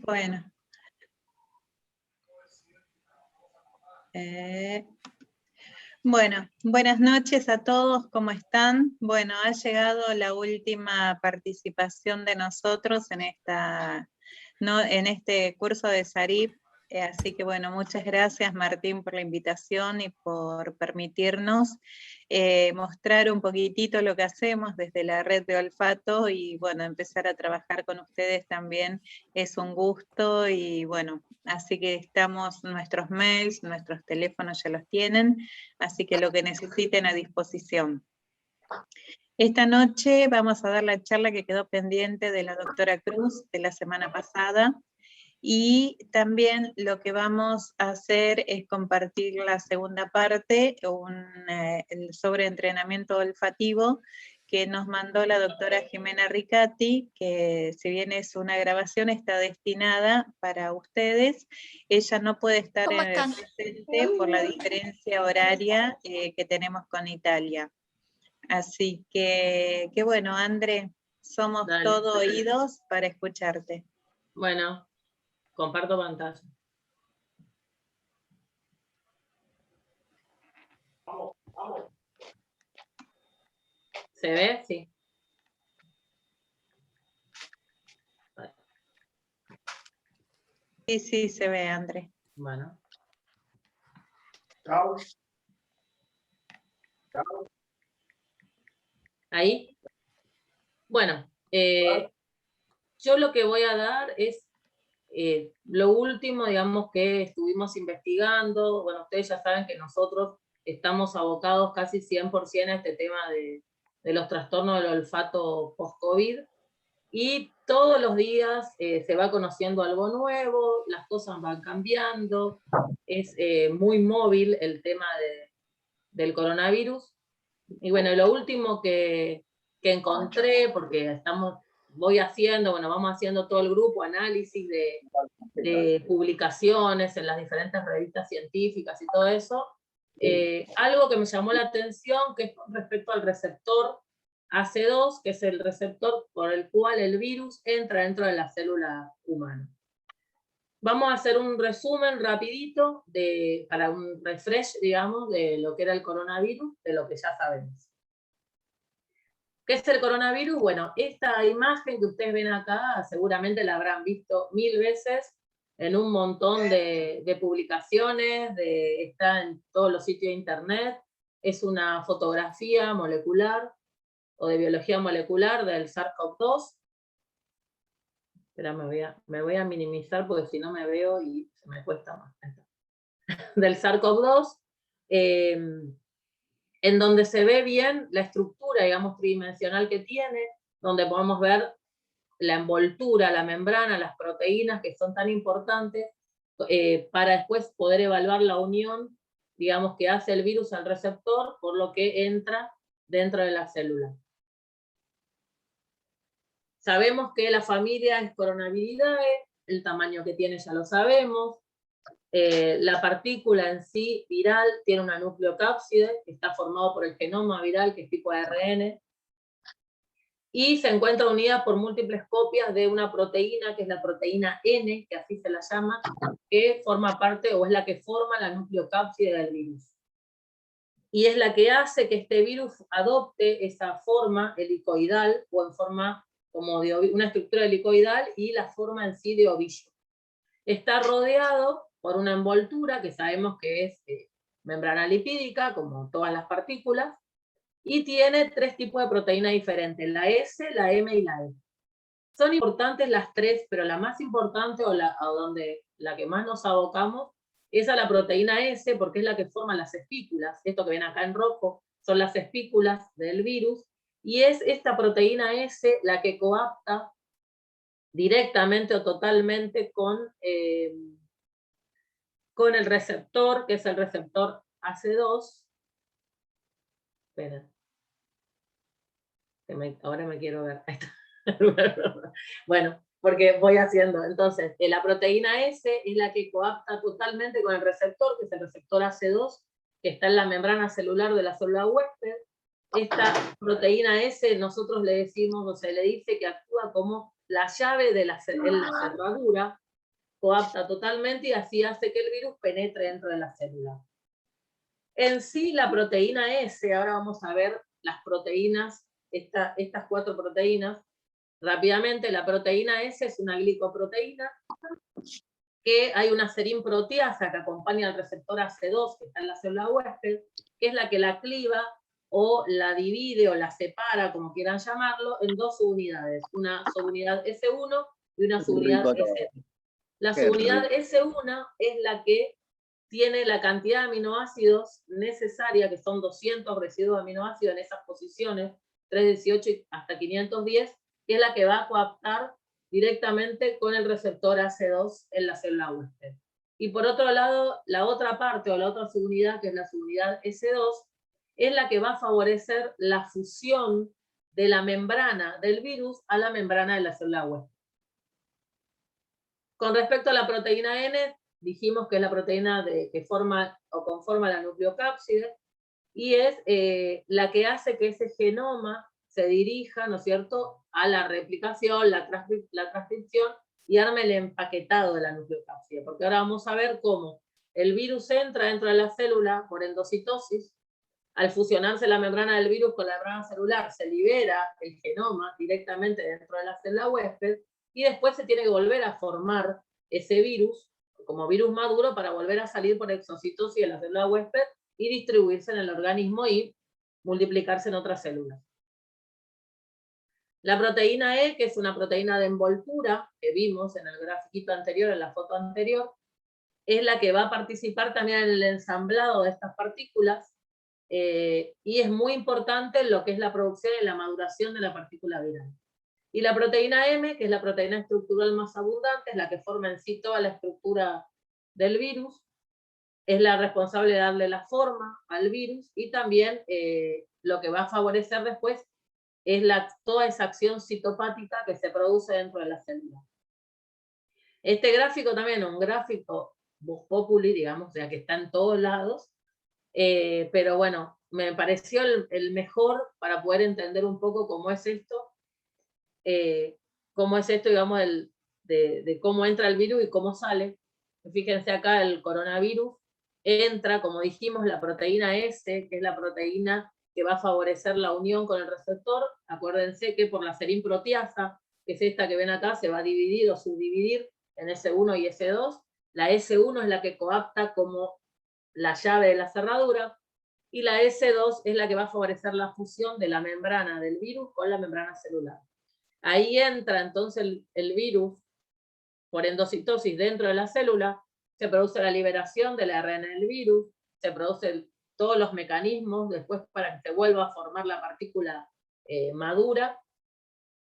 Bueno. Bueno, buenas noches a todos, ¿cómo están? Bueno, ha llegado la última participación de nosotros en este curso de SARIP, así que bueno, muchas gracias Martín por la invitación y por permitirnos mostrar un poquitito lo que hacemos desde la red de olfato y bueno, empezar a trabajar con ustedes también es un gusto y bueno, así que estamos, nuestros mails, nuestros teléfonos ya los tienen, así que lo que necesiten a disposición. Esta noche vamos a dar la charla que quedó pendiente de la doctora Cruz de la semana pasada, y también lo que vamos a hacer es compartir la segunda parte, sobre entrenamiento olfativo, que nos mandó la doctora Jimena Ricati, que si bien es una grabación, está destinada para ustedes. Ella no puede estar presente por la diferencia horaria que tenemos con Italia. Así que bueno, André, somos todo oídos para escucharte. Bueno, comparto pantalla. ¿Se ve? Sí. Sí, sí, se ve, André. Bueno. Ahí. Bueno, yo lo que voy a dar es lo último, digamos, que estuvimos investigando. Bueno, ustedes ya saben que nosotros estamos abocados casi 100% a este tema de los trastornos del olfato post-COVID, y todos los días se va conociendo algo nuevo, las cosas van cambiando, es muy móvil el tema del coronavirus. Y bueno, lo último que encontré, porque vamos haciendo todo el grupo análisis de publicaciones en las diferentes revistas científicas y todo eso, algo que me llamó la atención, que es con respecto al receptor AC2, que es el receptor por el cual el virus entra dentro de la célula humana. Vamos a hacer un resumen rapidito para un refresh, digamos, de lo que era el coronavirus, de lo que ya sabemos. ¿Qué es el coronavirus? Bueno, esta imagen que ustedes ven acá seguramente la habrán visto 1000 veces en un montón de publicaciones, está en todos los sitios de internet. Es una fotografía molecular o de biología molecular del SARS-CoV-2. Espera, me voy a minimizar porque si no me veo y se me cuesta más. Del SARS-CoV-2, en donde se ve bien la estructura, digamos, tridimensional que tiene, donde podemos ver la envoltura, la membrana, las proteínas que son tan importantes para después poder evaluar la unión, digamos, que hace el virus al receptor, por lo que entra dentro de la célula. Sabemos que la familia es Coronaviridae, el tamaño que tiene ya lo sabemos. La partícula en sí, viral, tiene una nucleocápside, que está formado por el genoma viral, que es tipo ARN, y se encuentra unida por múltiples copias de una proteína, que es la proteína N, que así se la llama, que forma parte, o es la que forma la nucleocápside del virus. Y es la que hace que este virus adopte esa forma helicoidal, o en forma como de una estructura helicoidal, y la forma en sí de ovillo. Está rodeado por una envoltura que sabemos que es membrana lipídica, como todas las partículas, y tiene 3 tipos de proteínas diferentes, la S, la M y la E. Son importantes las 3, pero la más importante, o la que más nos abocamos, es a la proteína S, porque es la que forma las espículas. Esto que ven acá en rojo son las espículas del virus, y es esta proteína S la que coapta directamente o totalmente con el receptor, que es el receptor AC2. Espera. Ahora me quiero ver. Bueno, porque voy haciendo. Entonces, la proteína S es la que coapta totalmente con el receptor, que es el receptor AC2, que está en la membrana celular de la célula huésped. Esta proteína S nosotros le decimos, o se le dice que actúa como la llave de la cerradura, coapta totalmente y así hace que el virus penetre dentro de la célula. En sí, la proteína S, ahora vamos a ver las proteínas, estas 4 proteínas. Rápidamente, la proteína S es una glicoproteína, que hay una serinproteasa que acompaña al receptor AC2, que está en la célula huésped, que es la que la cliva o la divide o la separa, como quieran llamarlo, en 2 subunidades, una subunidad S1 y una subunidad S2. La subunidad S1 es la que tiene la cantidad de aminoácidos necesaria, que son 200 residuos de aminoácidos en esas posiciones, 318 hasta 510, que es la que va a coaptar directamente con el receptor AC2 en la célula huésped. Y por otro lado, la otra parte o la otra subunidad, que es la subunidad S2, es la que va a favorecer la fusión de la membrana del virus a la membrana de la célula huésped. Con respecto a la proteína N, dijimos que es la proteína que forma o conforma la nucleocápside, y es la que hace que ese genoma se dirija, ¿no es cierto?, a la replicación, la transcripción, y arme el empaquetado de la nucleocápside. Porque ahora vamos a ver cómo el virus entra dentro de la célula por endocitosis. Al fusionarse la membrana del virus con la membrana celular, se libera el genoma directamente dentro de la célula huésped, y después se tiene que volver a formar ese virus como virus maduro para volver a salir por exocitosis de la célula huésped y distribuirse en el organismo y multiplicarse en otras células. La proteína E, que es una proteína de envoltura, que vimos en el grafiquito anterior, en la foto anterior, es la que va a participar también en el ensamblado de estas partículas, y es muy importante lo que es la producción y la maduración de la partícula viral. Y la proteína M, que es la proteína estructural más abundante, es la que forma en sí toda la estructura del virus, es la responsable de darle la forma al virus, y también lo que va a favorecer después es toda esa acción citopática que se produce dentro de la célula. Este gráfico también es un gráfico vox populi, digamos, o sea que está en todos lados, pero bueno, me pareció el mejor para poder entender un poco cómo es esto, digamos, de cómo entra el virus y cómo sale. Fíjense acá, el coronavirus entra, como dijimos, la proteína S, que es la proteína que va a favorecer la unión con el receptor. Acuérdense que por la serinproteasa, que es esta que ven acá, se va a dividir o subdividir en S1 y S2. La S1 es la que coapta como la llave de la cerradura, y la S2 es la que va a favorecer la fusión de la membrana del virus con la membrana celular. Ahí entra entonces el virus por endocitosis dentro de la célula, se produce la liberación del ARN del virus, se producen todos los mecanismos después para que se vuelva a formar la partícula madura,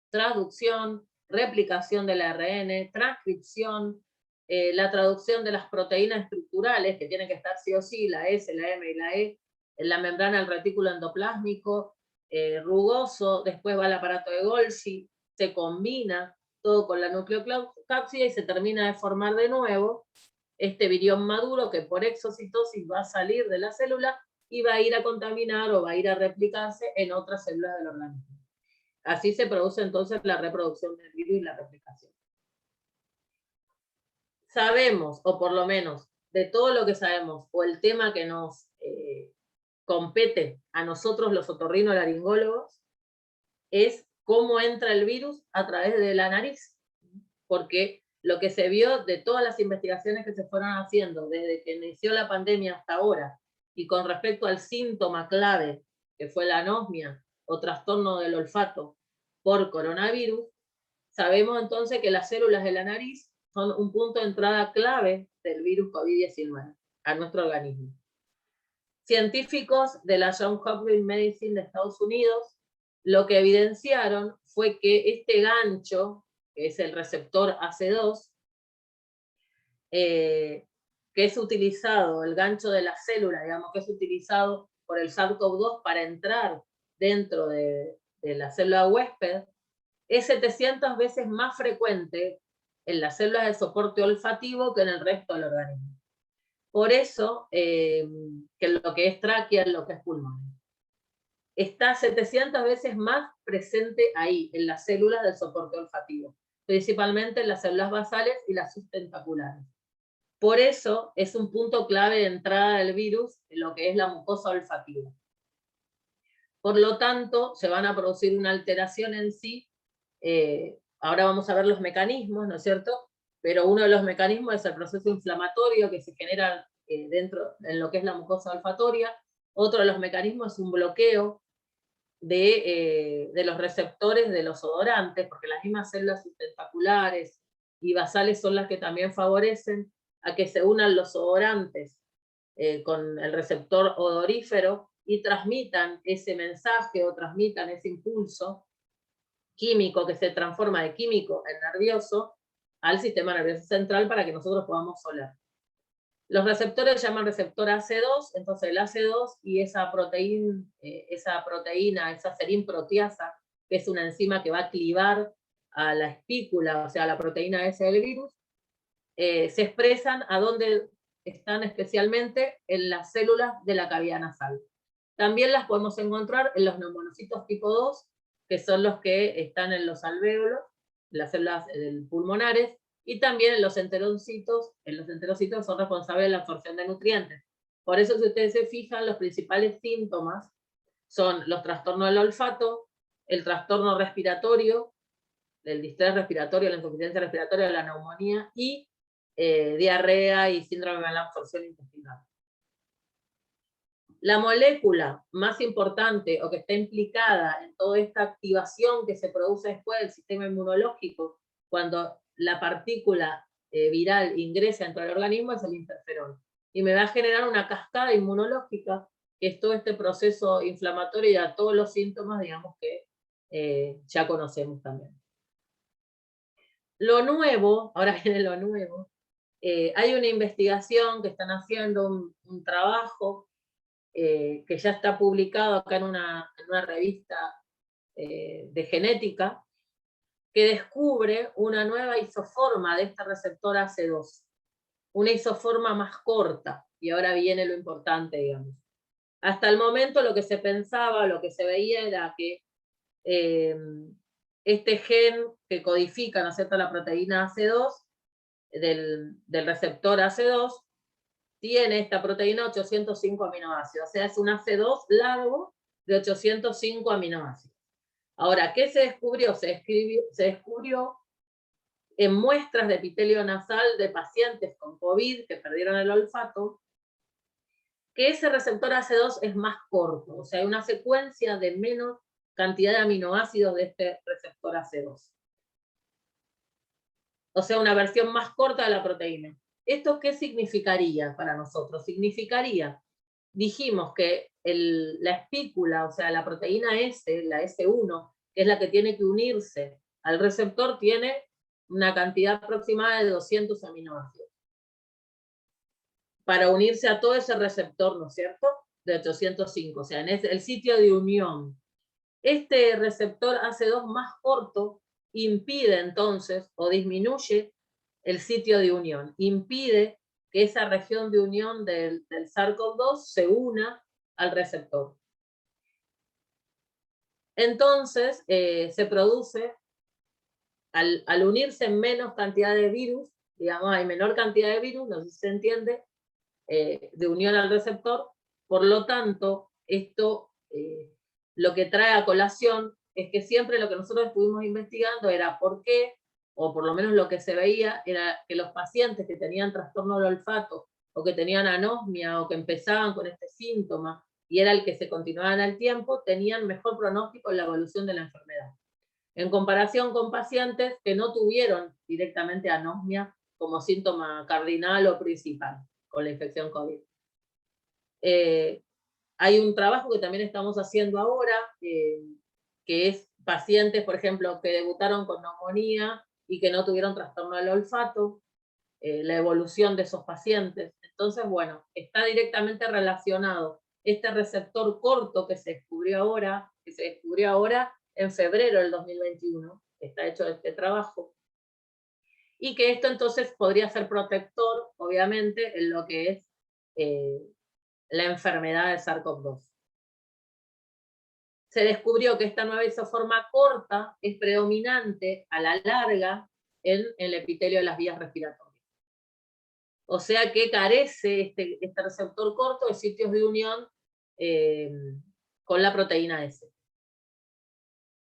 traducción, replicación del ARN, transcripción, la traducción de las proteínas estructurales, que tienen que estar sí o sí, la S, la M y la E, en la membrana del retículo endoplásmico rugoso, después va al aparato de Golgi, se combina todo con la nucleocápside y se termina de formar de nuevo este virión maduro que por exocitosis va a salir de la célula y va a ir a contaminar o va a ir a replicarse en otras células del organismo. Así se produce entonces la reproducción del virus y la replicación. Sabemos, o por lo menos de todo lo que sabemos, o el tema que nos compete a nosotros los otorrinolaringólogos, es cómo entra el virus a través de la nariz. Porque lo que se vio de todas las investigaciones que se fueron haciendo desde que inició la pandemia hasta ahora, y con respecto al síntoma clave, que fue la anosmia o trastorno del olfato por coronavirus, sabemos entonces que las células de la nariz son un punto de entrada clave del virus COVID-19 a nuestro organismo. Científicos de la Johns Hopkins Medicine de Estados Unidos lo que evidenciaron fue que este gancho, que es el receptor AC2, que es utilizado, el gancho de la célula, digamos, que es utilizado por el SARS-CoV-2 para entrar dentro de la célula huésped, es 700 veces más frecuente en las células de soporte olfativo que en el resto del organismo. Por eso, que lo que es tráquea, lo que es pulmón, está 700 veces más presente ahí, en las células del soporte olfativo. principalmente en las células basales y las sustentaculares. Por eso es un punto clave de entrada del virus en lo que es la mucosa olfativa. Por lo tanto, se van a producir una alteración en sí. Ahora vamos a ver los mecanismos, ¿no es cierto? Pero uno de los mecanismos es el proceso inflamatorio que se genera dentro en lo que es la mucosa olfatoria. Otro de los mecanismos es un bloqueo de los receptores de los odorantes, porque las mismas células sustentaculares y basales son las que también favorecen a que se unan los odorantes con el receptor odorífero y transmitan ese mensaje o transmitan ese impulso químico que se transforma de químico en nervioso al sistema nervioso central para que nosotros podamos oler. Los receptores se llaman receptor AC2, entonces el AC2 y esa proteína, esa serinproteasa, que es una enzima que va a clivar a la espícula, o sea, a la proteína S del virus, se expresan a donde están especialmente en las células de la cavidad nasal. También las podemos encontrar en los neumonocitos tipo 2, que son los que están en los alvéolos, las células pulmonares, y también en los enterocitos son responsables de la absorción de nutrientes. Por eso, si ustedes se fijan, los principales síntomas son los trastornos del olfato, el trastorno respiratorio, el distrés respiratorio, la insuficiencia respiratoria, la neumonía y diarrea y síndrome de mala absorción intestinal. La molécula más importante o que está implicada en toda esta activación que se produce después del sistema inmunológico cuando la partícula viral ingresa dentro del organismo es el interferón. Y me va a generar una cascada inmunológica, que es todo este proceso inflamatorio y a todos los síntomas, digamos, que ya conocemos también. Lo nuevo, ahora viene lo nuevo, hay una investigación que están haciendo, un trabajo que ya está publicado acá en una revista de genética, que descubre una nueva isoforma de esta receptor AC2, una isoforma más corta, y ahora viene lo importante, digamos. Hasta el momento lo que se pensaba, lo que se veía era que este gen que codifica, ¿no es cierto?, la proteína AC2, del receptor AC2, tiene esta proteína 805 aminoácidos, o sea, es un AC2 largo de 805 aminoácidos. Ahora, ¿qué se descubrió? Se descubrió en muestras de epitelio nasal de pacientes con COVID que perdieron el olfato, que ese receptor AC2 es más corto, o sea, hay una secuencia de menos cantidad de aminoácidos de este receptor AC2. O sea, una versión más corta de la proteína. ¿Esto qué significaría para nosotros? Significaría, dijimos que la espícula, o sea, la proteína S, la S1, que es la que tiene que unirse al receptor, tiene una cantidad aproximada de 200 aminoácidos. Para unirse a todo ese receptor, ¿no es cierto? De 805, o sea, en el sitio de unión. Este receptor AC2 más corto impide entonces, o disminuye el sitio de unión, impide que esa región de unión del SARS-CoV-2 se una al receptor. Entonces, se produce, al unirse en menos cantidad de virus, digamos, hay menor cantidad de virus, no sé si se entiende, de unión al receptor, por lo tanto, esto lo que trae a colación es que siempre lo que nosotros estuvimos investigando era por qué, o por lo menos lo que se veía, era que los pacientes que tenían trastorno del olfato, o que tenían anosmia, o que empezaban con este síntoma, y era el que se continuaba en el tiempo, tenían mejor pronóstico en la evolución de la enfermedad. En comparación con pacientes que no tuvieron directamente anosmia como síntoma cardinal o principal con la infección COVID. Hay un trabajo que también estamos haciendo ahora, que es pacientes, por ejemplo, que debutaron con neumonía y que no tuvieron trastorno del olfato, la evolución de esos pacientes. Entonces, bueno, está directamente relacionado este receptor corto que se descubrió ahora en febrero del 2021, está hecho este trabajo, y que esto entonces podría ser protector, obviamente, en lo que es la enfermedad de SARS-CoV-2. Se descubrió que esta nueva isoforma corta es predominante a la larga en el epitelio de las vías respiratorias. O sea que carece este receptor corto de sitios de unión con la proteína S.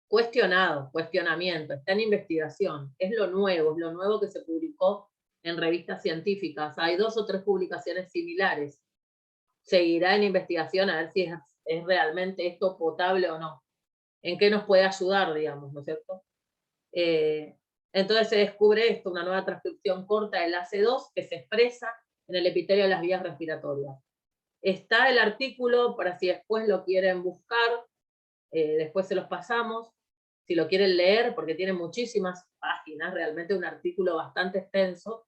Cuestionamiento, está en investigación, es lo nuevo que se publicó en revistas científicas. Hay 2 o 3 publicaciones similares. Seguirá en investigación a ver si es realmente esto potable o no. ¿En qué nos puede ayudar, digamos, ¿no es cierto? Entonces se descubre esto, una nueva transcripción corta del AC2 que se expresa en el epitelio de las vías respiratorias. Está el artículo, para si después lo quieren buscar, después se los pasamos, si lo quieren leer, porque tiene muchísimas páginas, realmente un artículo bastante extenso,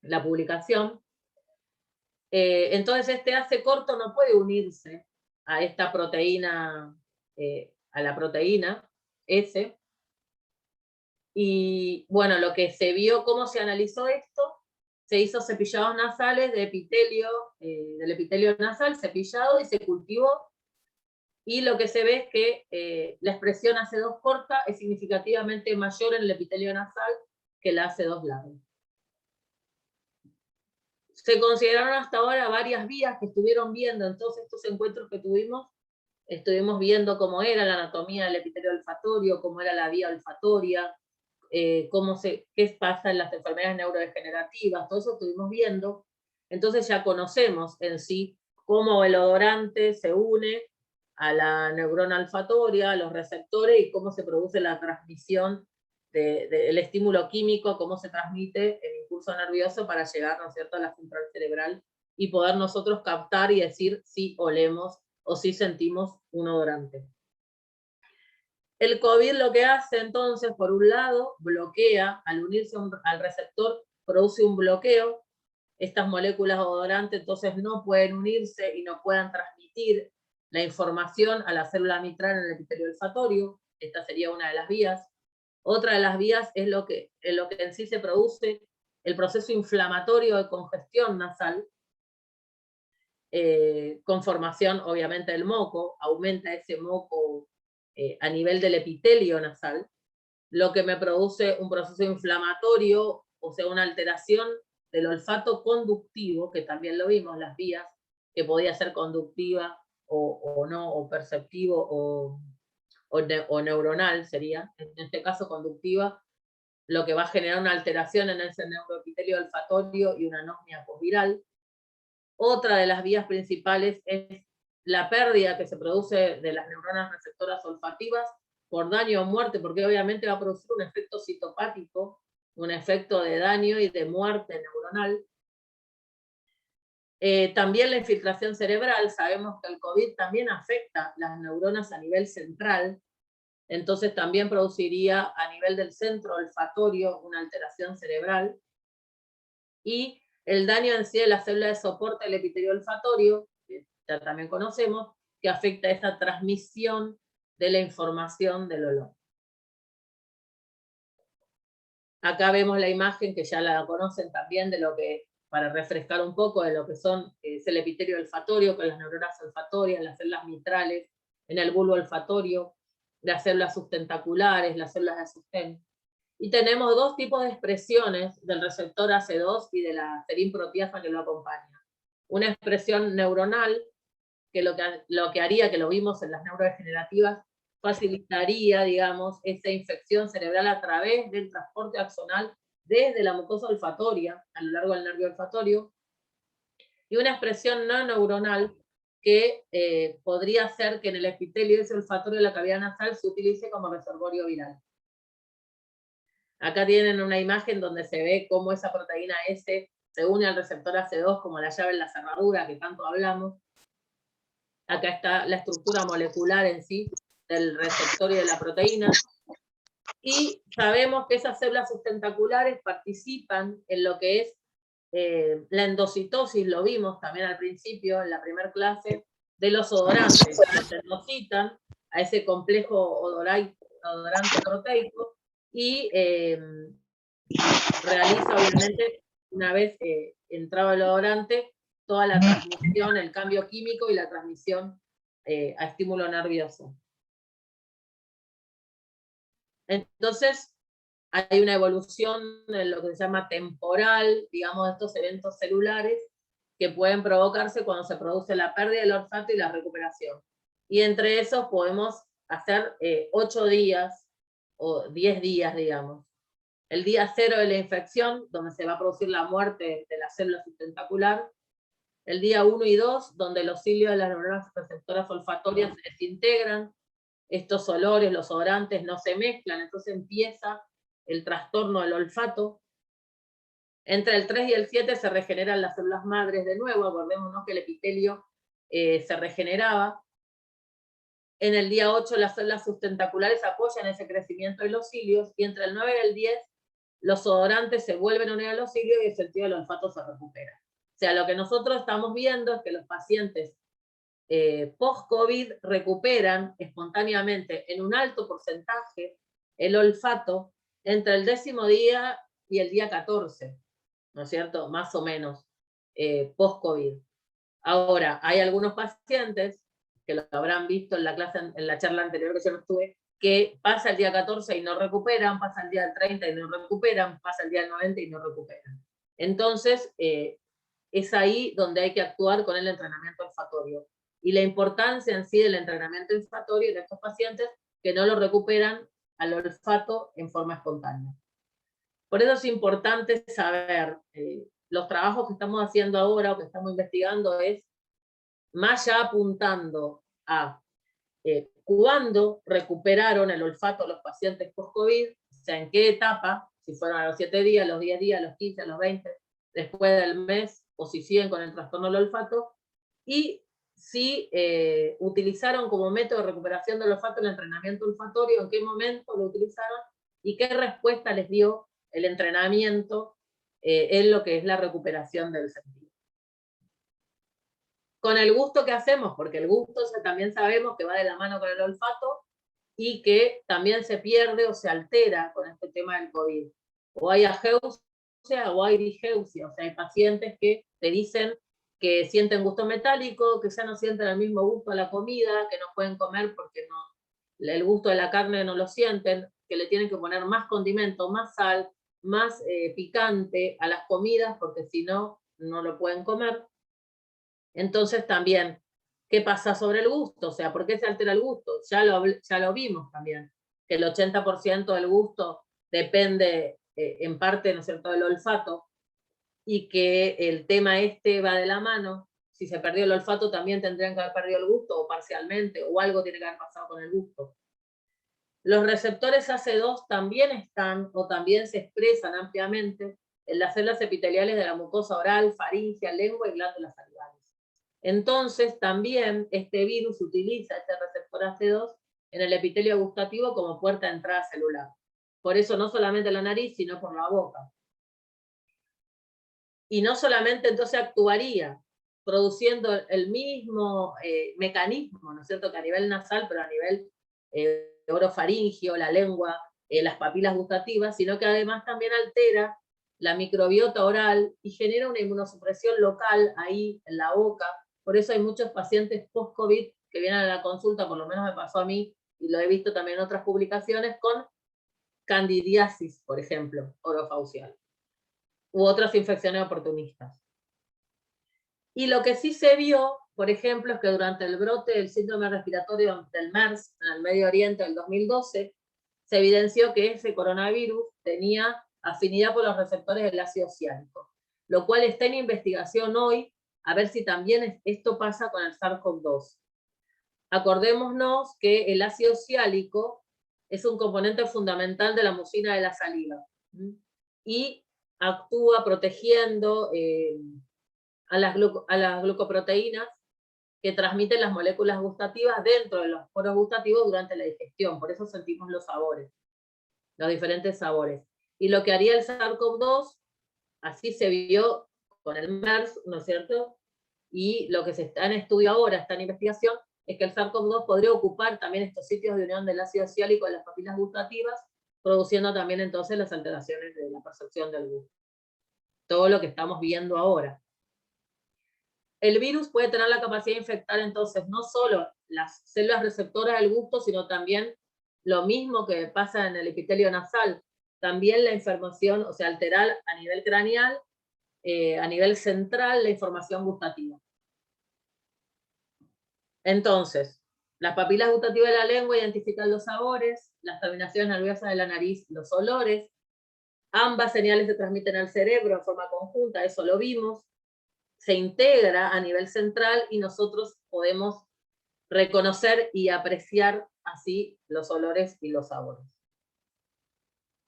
la publicación. Entonces este AC corto no puede unirse a esta proteína, a la proteína S. Y bueno, lo que se vio, cómo se analizó esto, se hizo cepillados nasales de epitelio, del epitelio nasal, cepillado, y se cultivó. Y lo que se ve es que la expresión AC2 corta es significativamente mayor en el epitelio nasal que la AC2 larga. Se consideraron hasta ahora varias vías que estuvieron viendo en todos estos encuentros que tuvimos. Estuvimos viendo cómo era la anatomía del epitelio olfatorio, cómo era la vía olfatoria, qué pasa en las enfermedades neurodegenerativas, todo eso estuvimos viendo. Entonces ya conocemos en sí cómo el odorante se une a la neurona olfatoria, a los receptores, y cómo se produce la transmisión del estímulo químico, cómo se transmite el impulso nervioso para llegar, ¿no es cierto?, a la central cerebral y poder nosotros captar y decir si olemos o si sentimos un odorante. El COVID lo que hace entonces, por un lado, bloquea, al unirse al receptor, produce un bloqueo. Estas moléculas odorantes entonces no pueden unirse y no puedan transmitir la información a la célula mitral en el epitelio olfatorio. Esta sería una de las vías. Otra de las vías es lo que en sí se produce el proceso inflamatorio de congestión nasal, con formación obviamente del moco, aumenta ese moco a nivel del epitelio nasal, lo que me produce un proceso inflamatorio, o sea, una alteración del olfato conductivo, que también lo vimos, las vías, que podía ser conductiva o no, o perceptivo o neuronal sería, en este caso conductiva, lo que va a generar una alteración en ese neuroepitelio olfatorio y una anosmia posviral. Otra de las vías principales es la pérdida que se produce de las neuronas receptoras olfativas por daño o muerte, porque obviamente va a producir un efecto citopático, un efecto de daño y de muerte neuronal. También la infiltración cerebral, sabemos que el COVID también afecta las neuronas a nivel central, entonces también produciría a nivel del centro olfatorio una alteración cerebral. Y el daño en sí de la célula de soporte del epitelio olfatorio, que ya también conocemos, que afecta esa transmisión de la información del olor. Acá vemos la imagen que ya la conocen también, de lo que, para refrescar un poco, de lo que es el epitelio olfatorio, con las neuronas olfatorias, las células mitrales, en el bulbo olfatorio, las células sustentaculares, las células de sustén. Y tenemos 2 tipos de expresiones del receptor AC2 y de la serinproteasa que lo acompaña. Una expresión neuronal, que lo que haría, que lo vimos en las neurodegenerativas, facilitaría, digamos, esa infección cerebral a través del transporte axonal desde la mucosa olfatoria, a lo largo del nervio olfatorio. Y una expresión no neuronal, que podría ser que en el epitelio ese olfatorio de la cavidad nasal se utilice como reservorio viral. Acá tienen una imagen donde se ve cómo esa proteína S se une al receptor AC2 como la llave en la cerradura que tanto hablamos. Acá está la estructura molecular en sí del receptor y de la proteína. Y sabemos que esas células sustentaculares participan en lo que es la endocitosis, lo vimos también al principio, en la primera clase, de los odorantes. Los endocitan a ese complejo odorante proteico y realiza, obviamente, una vez entrado el odorante, toda la transmisión, el cambio químico y la transmisión a estímulo nervioso. Entonces, hay una evolución en lo que se llama temporal, digamos, de estos eventos celulares que pueden provocarse cuando se produce la pérdida del olfato y la recuperación. Y entre esos podemos hacer 8 días o 10 días, digamos. El día 0 de la infección, donde se va a producir la muerte de la célula sustentacular. El día 1 y 2, donde los cilios de las neuronas receptoras olfatorias se desintegran, estos olores, los odorantes no se mezclan, entonces empieza el trastorno del olfato. Entre el 3 y el 7 se regeneran las células madres de nuevo, acordémonos que el epitelio se regeneraba. En el día 8 las células sustentaculares apoyan ese crecimiento de los cilios, y entre el 9 y el 10 los odorantes se vuelven a unir a los cilios y el sentido del olfato se recupera. O sea, lo que nosotros estamos viendo es que los pacientes post-COVID recuperan espontáneamente en un alto porcentaje el olfato entre el 10º día y el día 14, ¿no es cierto? Más o menos, post-COVID. Ahora, hay algunos pacientes, que lo habrán visto en la clase, en la charla anterior que yo no estuve, que pasa el día 14 y no recuperan, pasa el día 30 y no recuperan, pasa el día 90 y no recuperan. Entonces, es ahí donde hay que actuar con el entrenamiento olfatorio. Y la importancia en sí del entrenamiento olfatorio en estos pacientes que no lo recuperan al olfato en forma espontánea. Por eso es importante saber, los trabajos que estamos haciendo ahora o que estamos investigando es más ya apuntando a cuándo recuperaron el olfato los pacientes post-COVID, o sea, en qué etapa, si fueron a los 7 días, los 10 días, los 15, los 20, después del mes, o si siguen con el trastorno del olfato, y si utilizaron como método de recuperación del olfato el entrenamiento olfatorio, en qué momento lo utilizaron, y qué respuesta les dio el entrenamiento en lo que es la recuperación del sentido. Con el gusto que hacemos, porque el gusto también sabemos que va de la mano con el olfato y que también se pierde o se altera con este tema del COVID. O hay ageusia o hay digeusia, o sea, hay pacientes que te dicen que sienten gusto metálico, que ya no sienten el mismo gusto a la comida, que no pueden comer porque no, el gusto de la carne no lo sienten, que le tienen que poner más condimento, más sal, más picante a las comidas, porque si no, no lo pueden comer. Entonces también, ¿qué pasa sobre el gusto? O sea, ¿por qué se altera el gusto? Ya lo vimos también, que el 80% del gusto depende en parte, ¿no es cierto?, del olfato, y que el tema este va de la mano. Si se perdió el olfato, también tendrían que haber perdido el gusto, o parcialmente, o algo tiene que haber pasado con el gusto. Los receptores AC2 también están, o también se expresan ampliamente en las células epiteliales de la mucosa oral, faríngea, lengua y glándulas salivales. Entonces, también este virus utiliza este receptor AC2 en el epitelio gustativo como puerta de entrada celular. Por eso no solamente la nariz, sino por la boca. Y no solamente entonces actuaría produciendo el mismo mecanismo, ¿no es cierto?, que a nivel nasal, pero a nivel orofaringio, la lengua, las papilas gustativas, sino que además también altera la microbiota oral y genera una inmunosupresión local ahí en la boca. Por eso hay muchos pacientes post-COVID que vienen a la consulta, por lo menos me pasó a mí, y lo he visto también en otras publicaciones, con candidiasis, por ejemplo, orofacial, u otras infecciones oportunistas. Y lo que sí se vio, por ejemplo, es que durante el brote del síndrome respiratorio del MERS en el Medio Oriente del 2012, se evidenció que ese coronavirus tenía afinidad por los receptores del ácido ciánico, lo cual está en investigación hoy, a ver si también esto pasa con el SARS-CoV-2. Acordémonos que el ácido ciálico es un componente fundamental de la mucina de la saliva, y actúa protegiendo a las glucoproteínas que transmiten las moléculas gustativas dentro de los poros gustativos durante la digestión. Por eso sentimos los sabores, los diferentes sabores. Y lo que haría el SARS-CoV-2, así se vio con el MERS, ¿no es cierto? Y lo que se está en estudio ahora, está en investigación, es que el SARS-CoV-2 podría ocupar también estos sitios de unión del ácido ciálico de las papilas gustativas, produciendo también entonces las alteraciones de la percepción del gusto. Todo lo que estamos viendo ahora. El virus puede tener la capacidad de infectar entonces no solo las células receptoras del gusto, sino también lo mismo que pasa en el epitelio nasal, también la información, o sea, alterar a nivel craneal, a nivel central, la información gustativa. Entonces, las papilas gustativas de la lengua identifican los sabores, las terminaciones nerviosas de la nariz, los olores. Ambas señales se transmiten al cerebro en forma conjunta, eso lo vimos. Se integra a nivel central y nosotros podemos reconocer y apreciar así los olores y los sabores.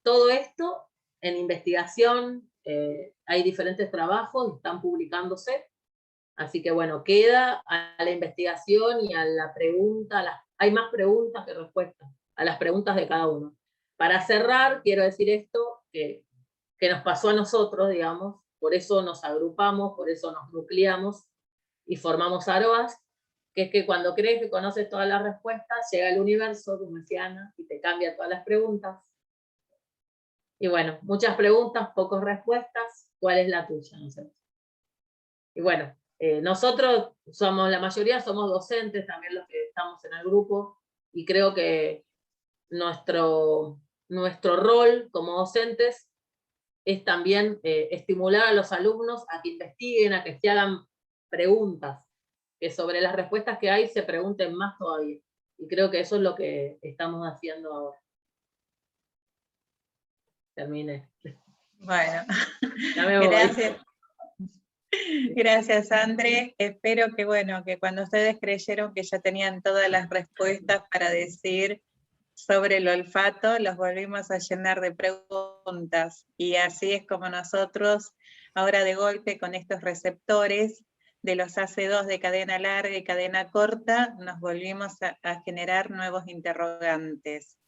Todo esto en investigación, hay diferentes trabajos, están publicándose, así que bueno, queda a la investigación y a la pregunta, hay más preguntas que respuestas, a las preguntas de cada uno. Para cerrar, quiero decir esto, que nos pasó a nosotros, digamos, por eso nos agrupamos, por eso nos nucleamos y formamos AROAS, que es que cuando crees que conoces todas las respuestas, llega el universo, como decía Ana, y te cambia todas las preguntas. Y bueno, muchas preguntas, pocas respuestas. ¿Cuál es la tuya? No sé. Y bueno, nosotros somos, la mayoría somos docentes, también los que estamos en el grupo, y creo que nuestro rol como docentes es también estimular a los alumnos a que investiguen, a que se hagan preguntas, que sobre las respuestas que hay se pregunten más todavía. Y creo que eso es lo que estamos haciendo ahora. Terminé. Bueno, Ya me voy. gracias. Gracias, André. Espero que, bueno, que cuando ustedes creyeron que ya tenían todas las respuestas para decir sobre el olfato, los volvimos a llenar de preguntas. Y así es como nosotros, ahora de golpe, con estos receptores de los AC2 de cadena larga y cadena corta, nos volvimos a generar nuevos interrogantes.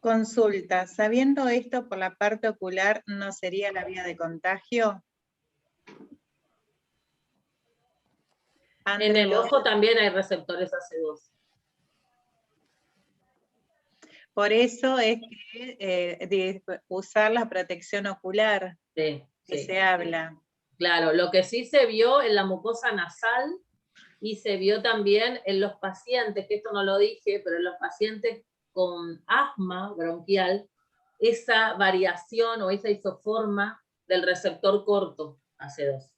Consulta, sabiendo esto por la parte ocular, ¿no sería la vía de contagio? En el ojo también hay receptores AC2. Por eso es que usar la protección ocular, sí, que se habla. Claro, lo que sí se vio en la mucosa nasal y se vio también en los pacientes, que esto no lo dije, pero en los pacientes con asma bronquial, esa variación o esa isoforma del receptor corto AC2.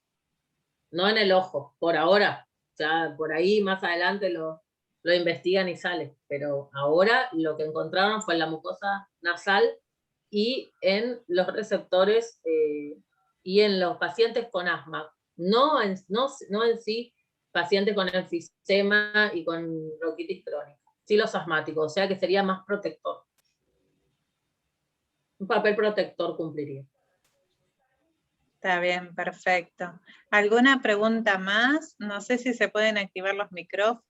No en el ojo, por ahora. Ya por ahí más adelante lo investigan y sale. Pero ahora lo que encontraron fue en la mucosa nasal y en los receptores y en los pacientes con asma. No en sí pacientes con enfisema y con bronquitis crónica. Sí los asmáticos, o sea que sería más protector. Un papel protector cumpliría. Está bien, perfecto. ¿Alguna pregunta más? No sé si se pueden activar los micrófonos.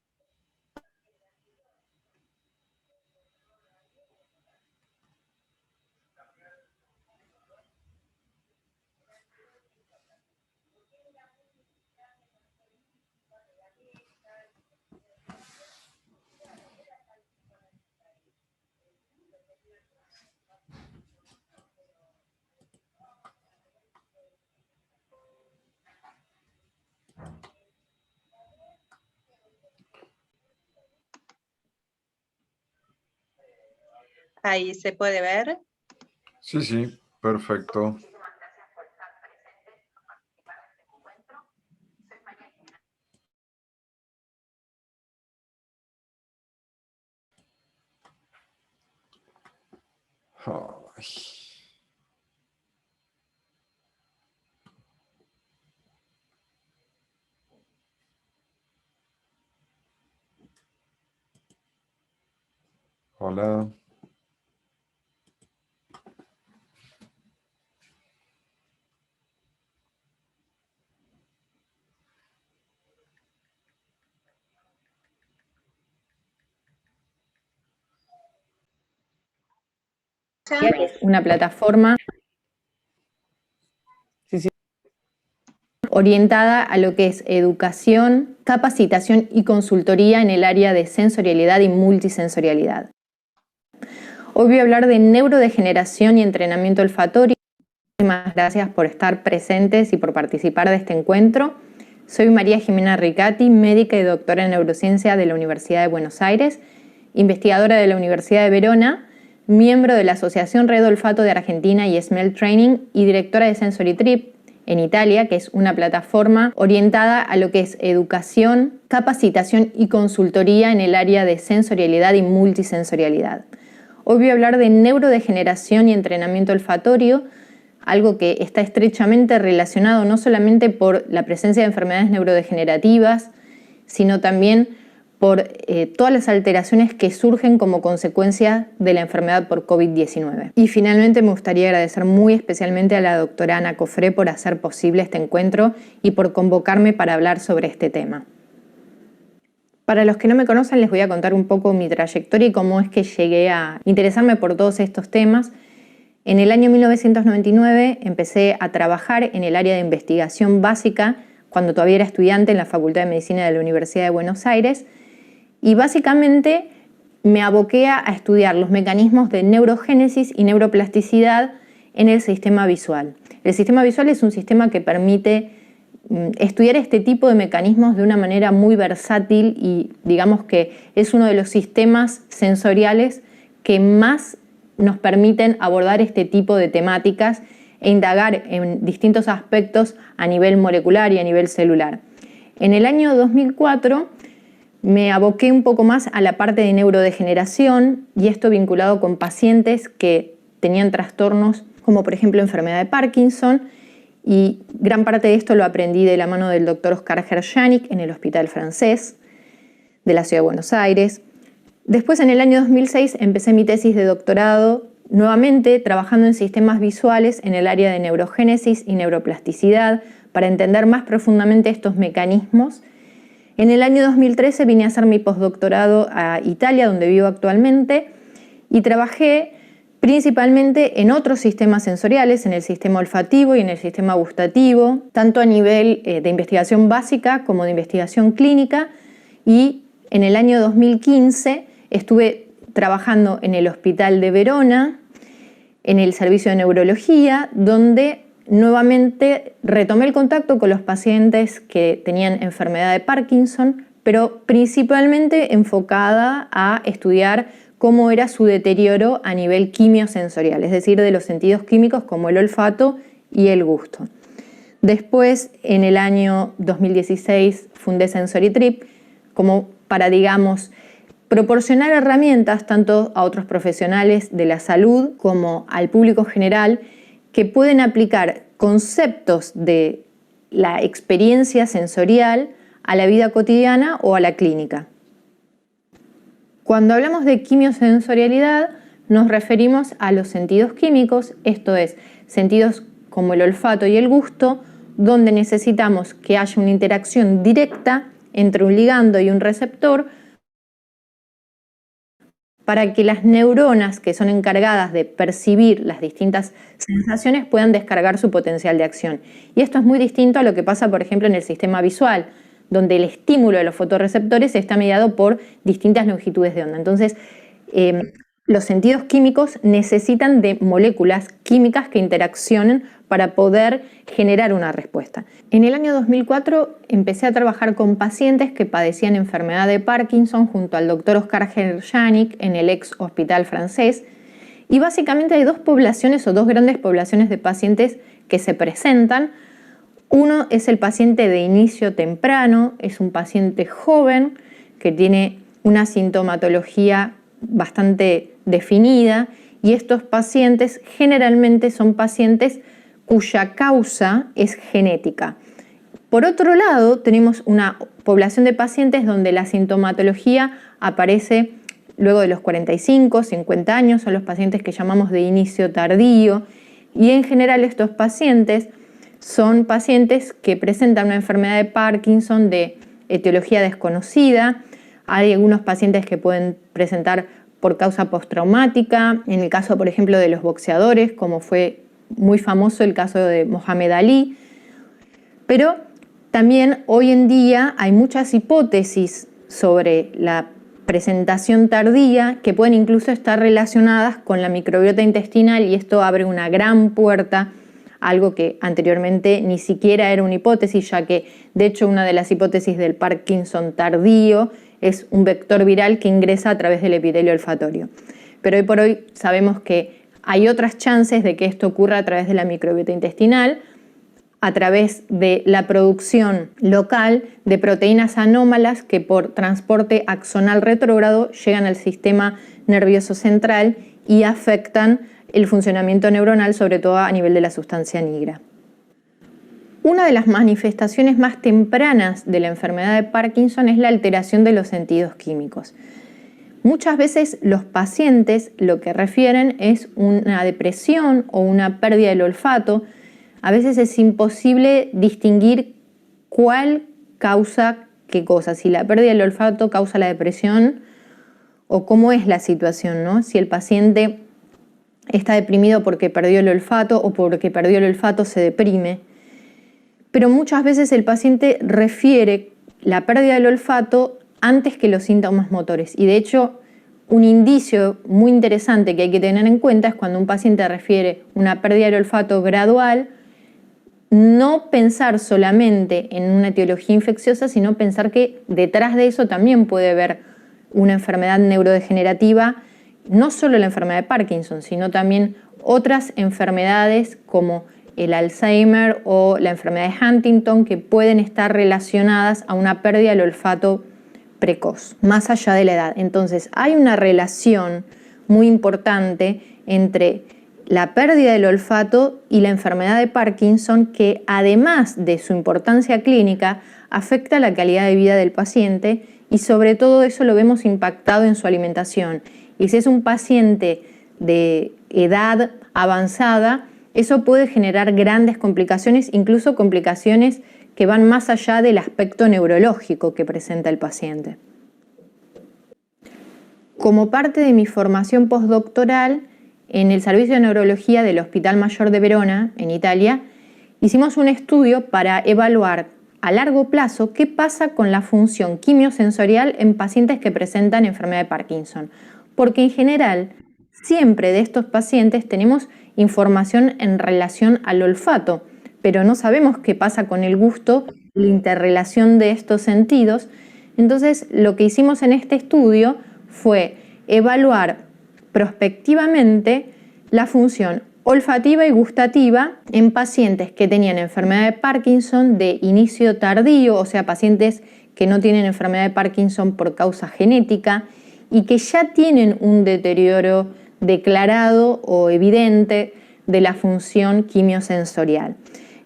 Ahí se puede ver. Sí, sí, perfecto. Ay. Hola. Que es una plataforma orientada a lo que es educación, capacitación y consultoría en el área de sensorialidad y multisensorialidad. Hoy voy a hablar de neurodegeneración y entrenamiento olfatorio. Muchísimas gracias por estar presentes y por participar de este encuentro. Soy María Jimena Ricati, médica y doctora en neurociencia de la Universidad de Buenos Aires, investigadora de la Universidad de Verona, miembro de la Asociación Red Olfato de Argentina y Smell Training y directora de Sensory Trip en Italia, que es una plataforma orientada a lo que es educación, capacitación y consultoría en el área de sensorialidad y multisensorialidad. Hoy voy a hablar de neurodegeneración y entrenamiento olfatorio, algo que está estrechamente relacionado no solamente por la presencia de enfermedades neurodegenerativas, sino también por todas las alteraciones que surgen como consecuencia de la enfermedad por COVID-19. Y finalmente me gustaría agradecer muy especialmente a la doctora Ana Cofré por hacer posible este encuentro y por convocarme para hablar sobre este tema. Para los que no me conocen, les voy a contar un poco mi trayectoria y cómo es que llegué a interesarme por todos estos temas. En el año 1999 empecé a trabajar en el área de investigación básica cuando todavía era estudiante en la Facultad de Medicina de la Universidad de Buenos Aires. Y básicamente me aboqué a estudiar los mecanismos de neurogénesis y neuroplasticidad en el sistema visual. El sistema visual es un sistema que permite estudiar este tipo de mecanismos de una manera muy versátil y digamos que es uno de los sistemas sensoriales que más nos permiten abordar este tipo de temáticas e indagar en distintos aspectos a nivel molecular y a nivel celular. En el año 2004 me aboqué un poco más a la parte de neurodegeneración y esto vinculado con pacientes que tenían trastornos como por ejemplo enfermedad de Parkinson, y gran parte de esto lo aprendí de la mano del doctor Oscar Gerjanik en el Hospital Francés de la Ciudad de Buenos Aires. Después en el año 2006 empecé mi tesis de doctorado nuevamente trabajando en sistemas visuales en el área de neurogénesis y neuroplasticidad para entender más profundamente estos mecanismos. En el año 2013 vine a hacer mi postdoctorado a Italia, donde vivo actualmente, y trabajé principalmente en otros sistemas sensoriales, en el sistema olfativo y en el sistema gustativo, tanto a nivel de investigación básica como de investigación clínica, y en el año 2015 estuve trabajando en el Hospital de Verona, en el servicio de neurología, donde nuevamente retomé el contacto con los pacientes que tenían enfermedad de Parkinson, pero principalmente enfocada a estudiar cómo era su deterioro a nivel quimiosensorial, es decir, de los sentidos químicos como el olfato y el gusto. Después, en el año 2016, fundé Sensory Trip como para, digamos, proporcionar herramientas tanto a otros profesionales de la salud como al público general que pueden aplicar conceptos de la experiencia sensorial a la vida cotidiana o a la clínica. Cuando hablamos de quimiosensorialidad, nos referimos a los sentidos químicos, esto es, sentidos como el olfato y el gusto, donde necesitamos que haya una interacción directa entre un ligando y un receptor para que las neuronas que son encargadas de percibir las distintas sensaciones puedan descargar su potencial de acción. Y esto es muy distinto a lo que pasa, por ejemplo, en el sistema visual, donde el estímulo de los fotorreceptores está mediado por distintas longitudes de onda. Entonces, los sentidos químicos necesitan de moléculas químicas que interaccionen para poder generar una respuesta. En el año 2004 empecé a trabajar con pacientes que padecían enfermedad de Parkinson junto al doctor Oscar Gerjanik en el ex Hospital Francés. Y básicamente hay dos poblaciones o dos grandes poblaciones de pacientes que se presentan. Uno es el paciente de inicio temprano, es un paciente joven que tiene una sintomatología bastante definida y estos pacientes generalmente son pacientes cuya causa es genética. Por otro lado, tenemos una población de pacientes donde la sintomatología aparece luego de los 45, 50 años, son los pacientes que llamamos de inicio tardío, y en general estos pacientes son pacientes que presentan una enfermedad de Parkinson de etiología desconocida. Hay algunos pacientes que pueden presentar por causa postraumática, en el caso, por ejemplo, de los boxeadores, como fue muy famoso el caso de Mohamed Ali. Pero también hoy en día hay muchas hipótesis sobre la presentación tardía que pueden incluso estar relacionadas con la microbiota intestinal, y esto abre una gran puerta a algo que anteriormente ni siquiera era una hipótesis, ya que de hecho una de las hipótesis del Parkinson tardío es un vector viral que ingresa a través del epitelio olfatorio. pero hoy por hoy sabemos que hay otras chances de que esto ocurra a través de la microbiota intestinal, a través de la producción local de proteínas anómalas que por transporte axonal retrógrado llegan al sistema nervioso central y afectan el funcionamiento neuronal, sobre todo a nivel de la sustancia nigra. Una de las manifestaciones más tempranas de la enfermedad de Parkinson es la alteración de los sentidos químicos. Muchas veces los pacientes lo que refieren es una depresión o una pérdida del olfato. A veces es imposible distinguir cuál causa qué cosa, si la pérdida del olfato causa la depresión o cómo es la situación, ¿no? Si el paciente está deprimido porque perdió el olfato o porque perdió el olfato se deprime. Pero muchas veces el paciente refiere la pérdida del olfato antes que los síntomas motores. Y de hecho, un indicio muy interesante que hay que tener en cuenta es cuando un paciente refiere una pérdida del olfato gradual, no pensar solamente en una etiología infecciosa, sino pensar que detrás de eso también puede haber una enfermedad neurodegenerativa, no solo la enfermedad de Parkinson, sino también otras enfermedades como el Alzheimer o la enfermedad de Huntington que pueden estar relacionadas a una pérdida del olfato precoz, más allá de la edad. Entonces, hay una relación muy importante entre la pérdida del olfato y la enfermedad de Parkinson que, además de su importancia clínica, afecta la calidad de vida del paciente y sobre todo eso lo vemos impactado en su alimentación. Y si es un paciente de edad avanzada, eso puede generar grandes complicaciones, incluso complicaciones que van más allá del aspecto neurológico que presenta el paciente. Como parte de mi formación postdoctoral en el Servicio de Neurología del Hospital Mayor de Verona, en Italia, hicimos un estudio para evaluar a largo plazo qué pasa con la función quimiosensorial en pacientes que presentan enfermedad de Parkinson. Porque en general, siempre de estos pacientes tenemos información en relación al olfato, pero no sabemos qué pasa con el gusto, la interrelación de estos sentidos. Entonces, lo que hicimos en este estudio fue evaluar prospectivamente la función olfativa y gustativa en pacientes que tenían enfermedad de Parkinson de inicio tardío, o sea, pacientes que no tienen enfermedad de Parkinson por causa genética y que ya tienen un deterioro declarado o evidente de la función quimiosensorial.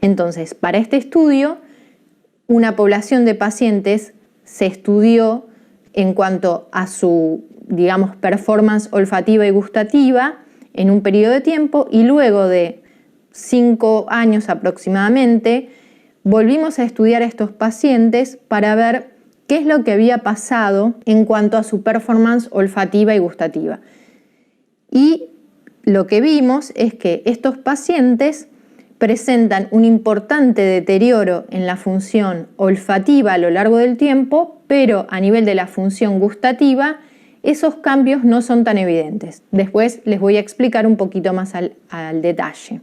Entonces, para este estudio, una población de pacientes se estudió en cuanto a su, digamos, performance olfativa y gustativa en un periodo de tiempo y luego de 5 años aproximadamente, volvimos a estudiar a estos pacientes para ver qué es lo que había pasado en cuanto a su performance olfativa y gustativa. Y lo que vimos es que estos pacientes presentan un importante deterioro en la función olfativa a lo largo del tiempo, pero a nivel de la función gustativa, esos cambios no son tan evidentes. Después les voy a explicar un poquito más al detalle.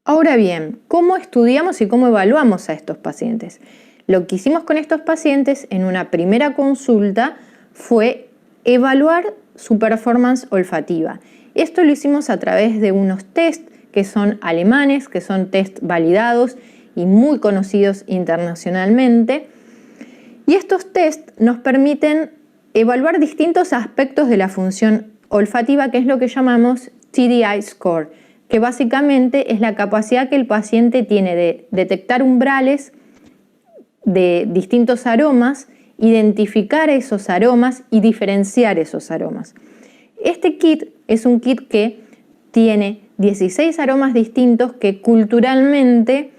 Ahora bien, ¿cómo estudiamos y cómo evaluamos a estos pacientes? Lo que hicimos con estos pacientes en una primera consulta fue evaluar su performance olfativa. Esto lo hicimos a través de unos test que son alemanes, que son test validados y muy conocidos internacionalmente. Y estos test nos permiten evaluar distintos aspectos de la función olfativa, que es lo que llamamos TDI score, que básicamente es la capacidad que el paciente tiene de detectar umbrales de distintos aromas, identificar esos aromas y diferenciar esos aromas. Este kit es un kit que tiene 16 aromas distintos que culturalmente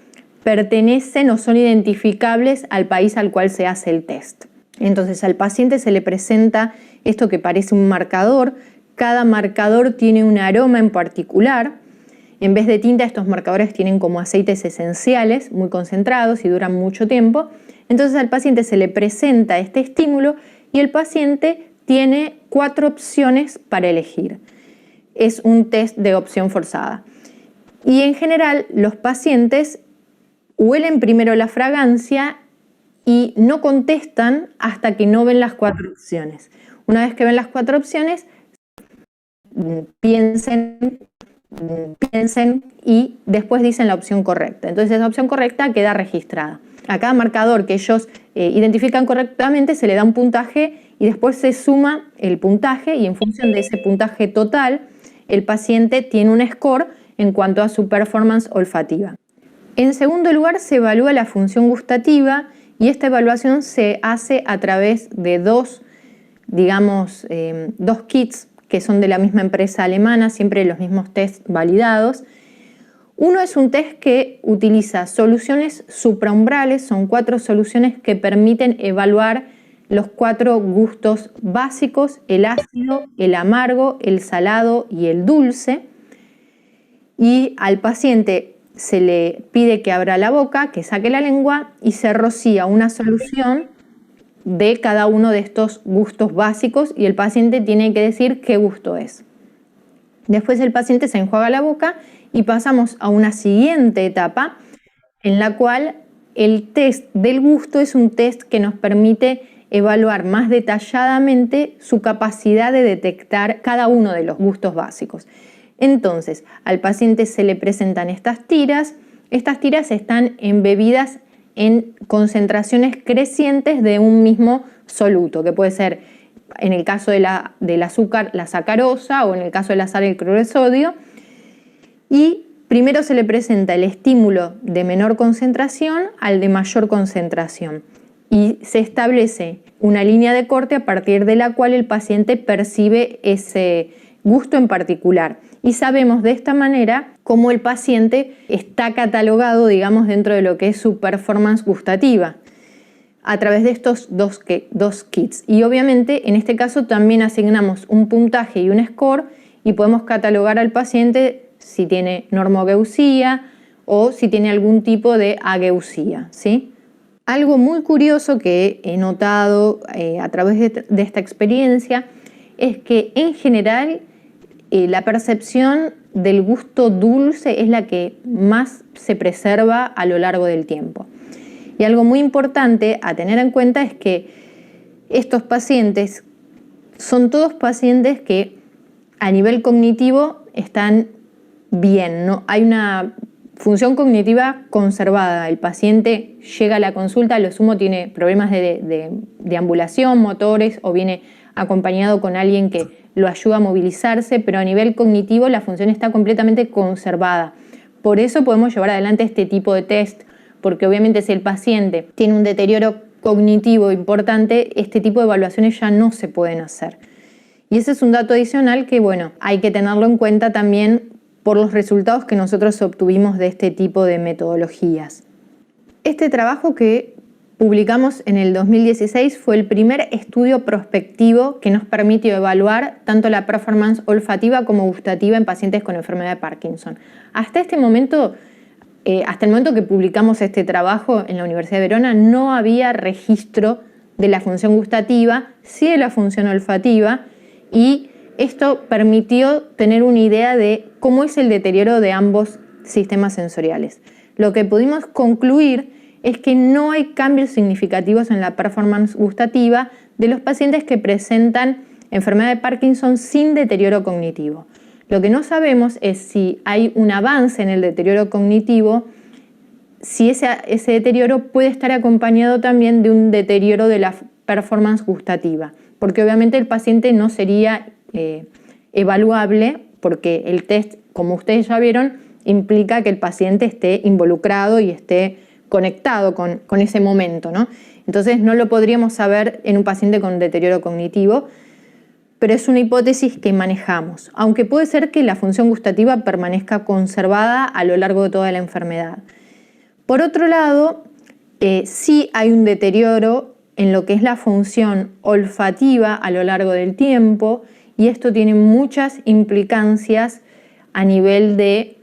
pertenecen o son identificables al país al cual se hace el test. Entonces al paciente se le presenta esto que parece un marcador. Cada marcador tiene un aroma en particular. En vez de tinta, estos marcadores tienen como aceites esenciales muy concentrados y duran mucho tiempo. Entonces al paciente se le presenta este estímulo y el paciente tiene 4 opciones para elegir. Es un test de opción forzada. Y en general los pacientes huelen primero la fragancia y no contestan hasta que no ven las 4 opciones. Una vez que ven las 4 opciones, piensen y después dicen la opción correcta. Entonces esa opción correcta queda registrada. A cada marcador que ellos identifican correctamente se le da un puntaje y después se suma el puntaje, y en función de ese puntaje total el paciente tiene un score en cuanto a su performance olfativa. En segundo lugar, se evalúa la función gustativa, y esta evaluación se hace a través de dos kits que son de la misma empresa alemana, siempre los mismos test validados. Uno es un test que utiliza soluciones supraumbrales, son 4 soluciones que permiten evaluar los 4 gustos básicos: el ácido, el amargo, el salado y el dulce. Y al paciente se le pide que abra la boca, que saque la lengua y se rocía una solución de cada uno de estos gustos básicos, y el paciente tiene que decir qué gusto es. Después el paciente se enjuaga la boca y pasamos a una siguiente etapa en la cual el test del gusto es un test que nos permite evaluar más detalladamente su capacidad de detectar cada uno de los gustos básicos. Entonces, al paciente se le presentan estas tiras. Estas tiras están embebidas en concentraciones crecientes de un mismo soluto, que puede ser, en el caso del azúcar, la sacarosa, o en el caso del azar, el cloruro de sodio. Y primero se le presenta el estímulo de menor concentración al de mayor concentración, y se establece una línea de corte a partir de la cual el paciente percibe ese gusto en particular. Y sabemos de esta manera cómo el paciente está catalogado, digamos, dentro de lo que es su performance gustativa, a través de estos dos kits. Y obviamente en este caso también asignamos un puntaje y un score, y podemos catalogar al paciente si tiene normogeusia o si tiene algún tipo de ageusia, ¿sí? Algo muy curioso que he notado a través de esta experiencia es que en general la percepción del gusto dulce es la que más se preserva a lo largo del tiempo. Y algo muy importante a tener en cuenta es que estos pacientes son todos pacientes que a nivel cognitivo están bien, ¿no? Hay una función cognitiva conservada. El paciente llega a la consulta, a lo sumo tiene problemas de ambulación, motores, o viene acompañado con alguien que lo ayuda a movilizarse, pero a nivel cognitivo la función está completamente conservada. Por eso podemos llevar adelante este tipo de test, porque obviamente si el paciente tiene un deterioro cognitivo importante, este tipo de evaluaciones ya no se pueden hacer. Y ese es un dato adicional que, bueno, hay que tenerlo en cuenta también por los resultados que nosotros obtuvimos de este tipo de metodologías. Este trabajo que publicamos en el 2016 fue el primer estudio prospectivo que nos permitió evaluar tanto la performance olfativa como gustativa en pacientes con enfermedad de Parkinson. Hasta el momento que publicamos este trabajo en la Universidad de Verona, no había registro de la función gustativa, sí de la función olfativa, y esto permitió tener una idea de cómo es el deterioro de ambos sistemas sensoriales. Lo que pudimos concluir es que no hay cambios significativos en la performance gustativa de los pacientes que presentan enfermedad de Parkinson sin deterioro cognitivo. Lo que no sabemos es si hay un avance en el deterioro cognitivo, si ese deterioro puede estar acompañado también de un deterioro de la performance gustativa, porque obviamente el paciente no sería evaluable, porque el test, como ustedes ya vieron, implica que el paciente esté involucrado y esté conectado con ese momento, ¿no? Entonces no lo podríamos saber en un paciente con deterioro cognitivo, pero es una hipótesis que manejamos, aunque puede ser que la función gustativa permanezca conservada a lo largo de toda la enfermedad. Por otro lado, sí hay un deterioro en lo que es la función olfativa a lo largo del tiempo, y esto tiene muchas implicancias a nivel de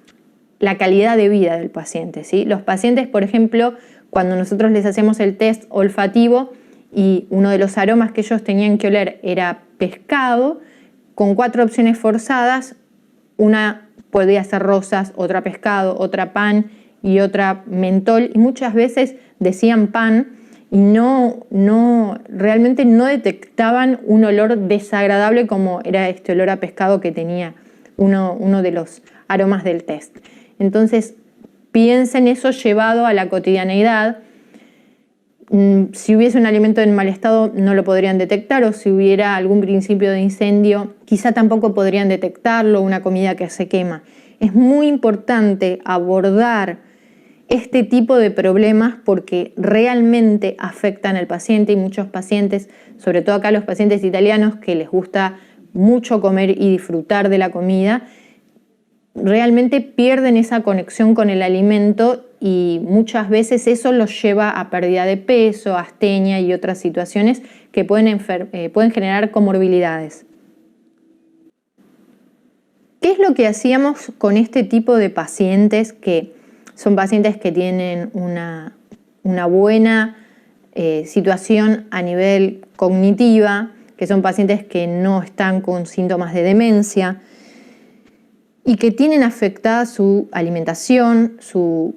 la calidad de vida del paciente, ¿sí? Los pacientes, por ejemplo, cuando nosotros les hacemos el test olfativo y uno de los aromas que ellos tenían que oler era pescado, con 4 opciones forzadas, una podía ser rosas, otra pescado, otra pan y otra mentol, y muchas veces decían pan, y realmente no detectaban un olor desagradable como era este olor a pescado que tenía uno de los aromas del test. Entonces, piensen eso llevado a la cotidianeidad. Si hubiese un alimento en mal estado no lo podrían detectar, o si hubiera algún principio de incendio quizá tampoco podrían detectarlo, una comida que se quema. Es muy importante abordar este tipo de problemas porque realmente afectan al paciente, y muchos pacientes, sobre todo acá los pacientes italianos que les gusta mucho comer y disfrutar de la comida, realmente pierden esa conexión con el alimento y muchas veces eso los lleva a pérdida de peso, astenia y otras situaciones que pueden generar comorbilidades. ¿Qué es lo que hacíamos con este tipo de pacientes que son pacientes que tienen una buena situación a nivel cognitiva, que son pacientes que no están con síntomas de demencia y que tienen afectada su alimentación, su,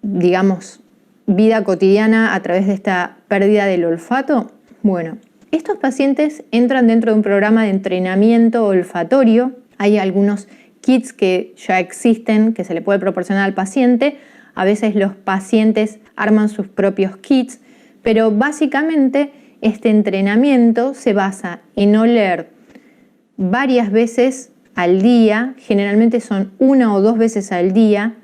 digamos, vida cotidiana a través de esta pérdida del olfato? Bueno, estos pacientes entran dentro de un programa de entrenamiento olfatorio. Hay algunos kits que ya existen que se le puede proporcionar al paciente. A veces los pacientes arman sus propios kits, pero básicamente este entrenamiento se basa en oler varias veces al día, generalmente son 1 o 2 veces al día,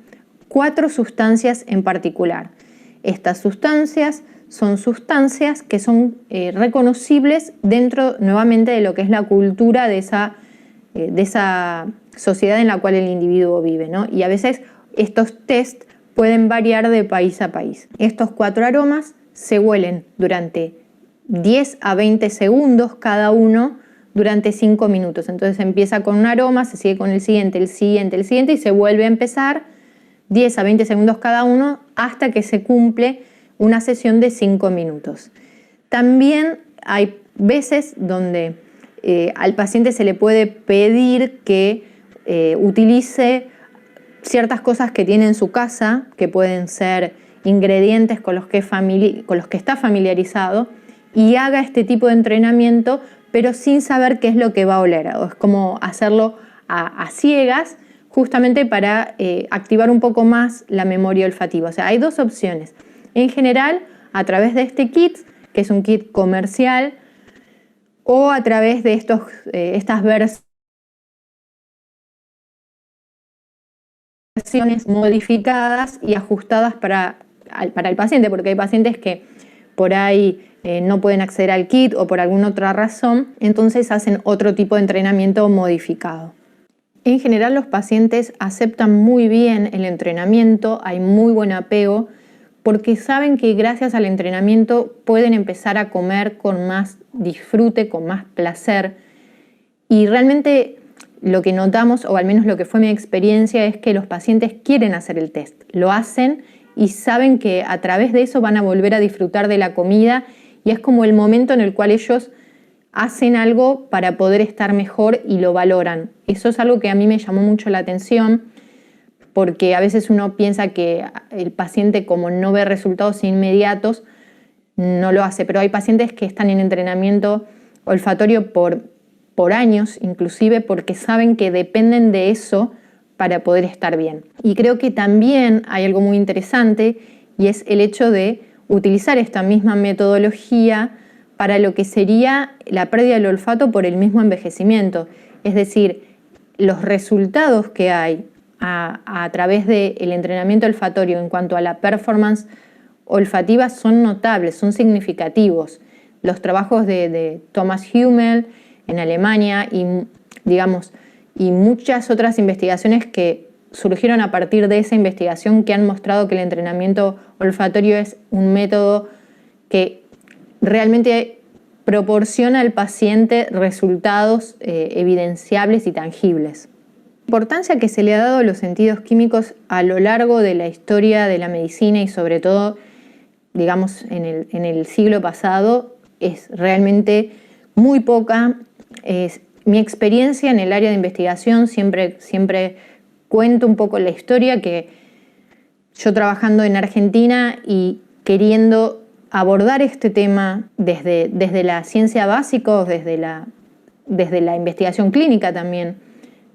4 sustancias en particular. Estas sustancias son sustancias que son reconocibles dentro nuevamente de lo que es la cultura de esa sociedad en la cual el individuo vive, ¿no? Y a veces estos test pueden variar de país a país. Estos 4 aromas se huelen durante 10 a 20 segundos cada uno durante 5 minutos. Entonces empieza con un aroma, se sigue con el siguiente y se vuelve a empezar 10 a 20 segundos cada uno hasta que se cumple una sesión de 5 minutos. También hay veces donde al paciente se le puede pedir que utilice ciertas cosas que tiene en su casa, que pueden ser ingredientes con los que está familiarizado, y haga este tipo de entrenamiento, pero sin saber qué es lo que va a oler. Es como hacerlo a ciegas, justamente para activar un poco más la memoria olfativa. O sea, hay 2 opciones. En general, a través de este kit, que es un kit comercial, o a través de estas versiones modificadas y ajustadas para el paciente, porque hay pacientes que por ahí no pueden acceder al kit o por alguna otra razón, entonces hacen otro tipo de entrenamiento modificado. En general los pacientes aceptan muy bien el entrenamiento, hay muy buen apego, porque saben que gracias al entrenamiento pueden empezar a comer con más disfrute, con más placer. Y realmente lo que notamos, o al menos lo que fue mi experiencia, es que los pacientes quieren hacer el test, lo hacen y saben que a través de eso van a volver a disfrutar de la comida, y es como el momento en el cual ellos hacen algo para poder estar mejor y lo valoran. Eso es algo que a mí me llamó mucho la atención, porque a veces uno piensa que el paciente, como no ve resultados inmediatos, no lo hace, pero hay pacientes que están en entrenamiento olfatorio por años, inclusive porque saben que dependen de eso para poder estar bien. Y creo que también hay algo muy interesante, y es el hecho de utilizar esta misma metodología para lo que sería la pérdida del olfato por el mismo envejecimiento. Es decir, los resultados que hay a través del entrenamiento olfatorio en cuanto a la performance olfativa son notables, son significativos. Los trabajos de Thomas Hummel en Alemania y muchas otras investigaciones que surgieron a partir de esa investigación, que han mostrado que el entrenamiento olfatorio es un método que realmente proporciona al paciente resultados evidenciables y tangibles. La importancia que se le ha dado a los sentidos químicos a lo largo de la historia de la medicina, y sobre todo, digamos, en el siglo pasado, es realmente muy poca. Mi experiencia en el área de investigación, siempre cuento un poco la historia, que yo trabajando en Argentina y queriendo abordar este tema desde la ciencia básica, desde la investigación clínica también.